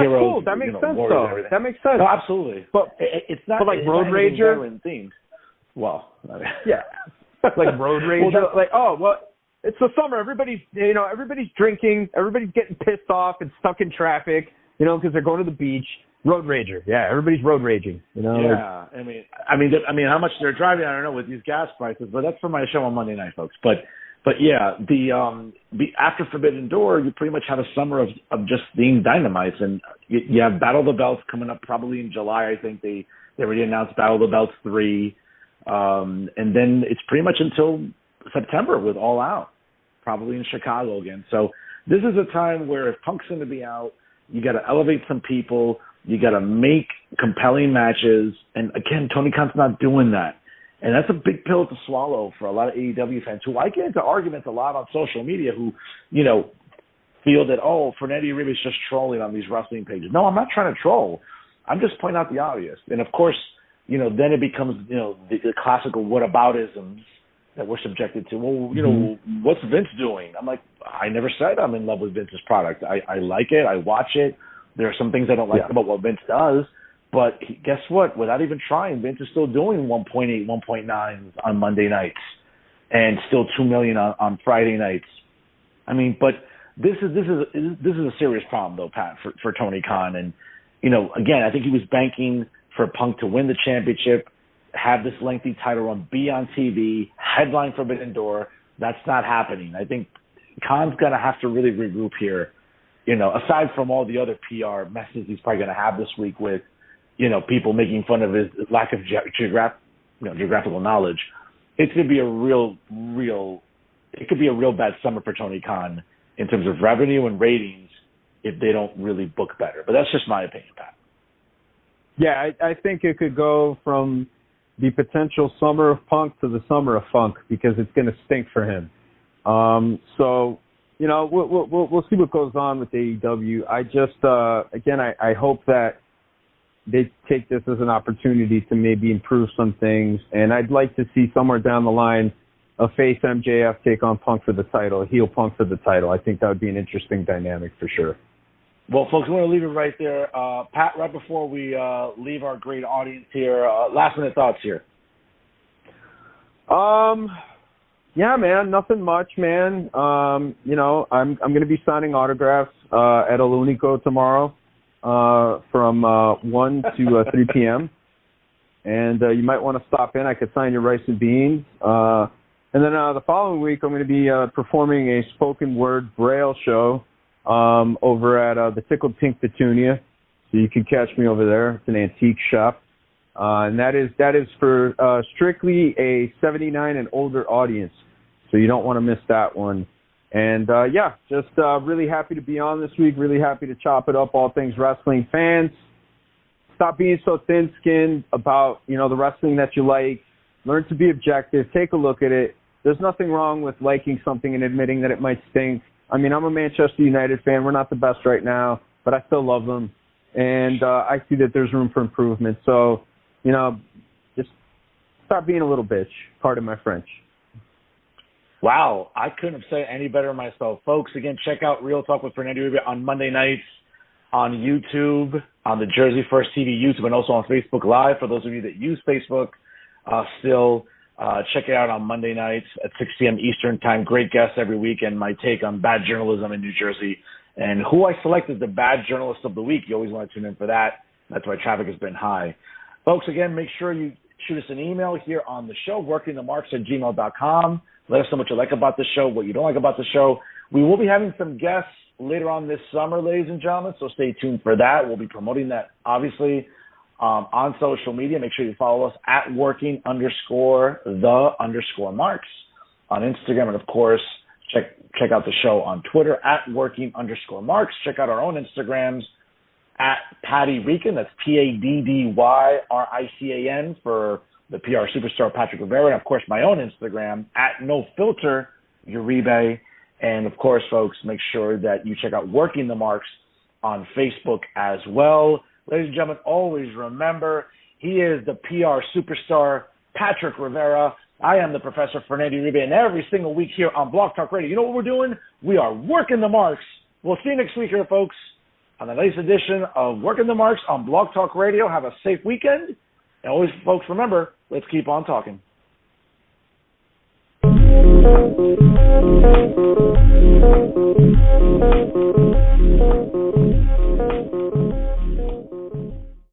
Heroes, cool. That makes sense, though. That makes sense. No, absolutely. But it's not. But like Road Rager themed. Well, yeah, like Road Rager. It's the summer. Everybody's drinking. Everybody's getting pissed off and stuck in traffic. Because they're going to the beach. Road Rager. Yeah, everybody's road raging. Yeah, I mean, how much they're driving, I don't know with these gas prices, but that's for my show on Monday night, folks. But yeah, the after Forbidden Door, you pretty much have a summer of just themed Dynamites, and you have Battle of the Belts coming up probably in July. I think they already announced Battle of the Belts 3, and then it's pretty much until September with All Out, probably in Chicago again. So this is a time where if Punk's going to be out, you got to elevate some people. You got to make compelling matches. And again, Tony Khan's not doing that. And that's a big pill to swallow for a lot of AEW fans who I get into arguments a lot on social media who, feel that, Fernando Uribe is just trolling on these wrestling pages. No, I'm not trying to troll. I'm just pointing out the obvious. And, of course, then it becomes, the classical whataboutisms that we're subjected to. Well, what's Vince doing? I'm like, I never said I'm in love with Vince's product. I like it. I watch it. There are some things I don't like about what Vince does. But guess what? Without even trying, Vince is still doing 1.8, 1.9 on Monday nights and still 2 million on Friday nights. I mean, but this is a serious problem, though, Pat, for Tony Khan. And, again, I think he was banking for Punk to win the championship, have this lengthy title run, be on TV, headline Forbidden Door. That's not happening. I think Khan's going to have to really regroup here, aside from all the other PR messes he's probably going to have this week with, people making fun of his lack of geographical knowledge. It's going to be it could be a real bad summer for Tony Khan in terms of revenue and ratings if they don't really book better. But that's just my opinion, Pat. Yeah, I think it could go from the potential summer of Punk to the summer of Funk because it's going to stink for him. So, we'll see what goes on with AEW. I just, again, I hope that they take this as an opportunity to maybe improve some things. And I'd like to see somewhere down the line a face MJF take on Punk for the title, a heel Punk for the title. I think that would be an interesting dynamic for sure. Well, folks, we're going to leave it right there. Pat, right before we leave our great audience here, last-minute thoughts here. Yeah, man, nothing much, man. I'm going to be signing autographs at El Unico tomorrow from 1 to 3 p.m. And you might want to stop in. I could sign your rice and beans. And then the following week, I'm going to be performing a spoken word Braille show over at the Tickled Pink Petunia. So you can catch me over there. It's an antique shop. And that is for strictly a 79 and older audience. So you don't want to miss that one. And, just really happy to be on this week. Really happy to chop it up, all things wrestling. Fans, stop being so thin-skinned about, the wrestling that you like. Learn to be objective. Take a look at it. There's nothing wrong with liking something and admitting that it might stink. I mean, I'm a Manchester United fan. We're not the best right now, but I still love them. And I see that there's room for improvement. So, just stop being a little bitch. Pardon my French. Wow, I couldn't have said any better myself. Folks, again, check out Real Talk with Fernando Uribe on Monday nights on YouTube, on the Jersey First TV YouTube, and also on Facebook Live. For those of you that use Facebook still, check it out on Monday nights at 6 p.m. Eastern Time. Great guests every week, and my take on bad journalism in New Jersey and who I selected the bad journalist of the week. You always want to tune in for that. That's why traffic has been high. Folks, again, make sure you shoot us an email here on the show, workingthemarks@gmail.com. Let us know what you like about the show, what you don't like about the show. We will be having some guests later on this summer, ladies and gentlemen, so stay tuned for that. We'll be promoting that, obviously, on social media. Make sure you follow us at working_the_marks on Instagram. And, of course, check out the show on Twitter at working_marks. Check out our own Instagrams at Patty Rican. That's PADDYRICAN for the PR superstar Patrick Rivera. And, of course, my own Instagram at NoFilter Uribe. And, of course, folks, make sure that you check out Working the Marks on Facebook as well. Ladies and gentlemen, always remember, he is the PR superstar Patrick Rivera. I am the Professor Fernando Uribe, and every single week here on Blog Talk Radio, you know what we're doing? We are working the marks. We'll see you next week here, folks, on the latest edition of Working the Marks on Blog Talk Radio. Have a safe weekend. And always, folks, remember, let's keep on talking.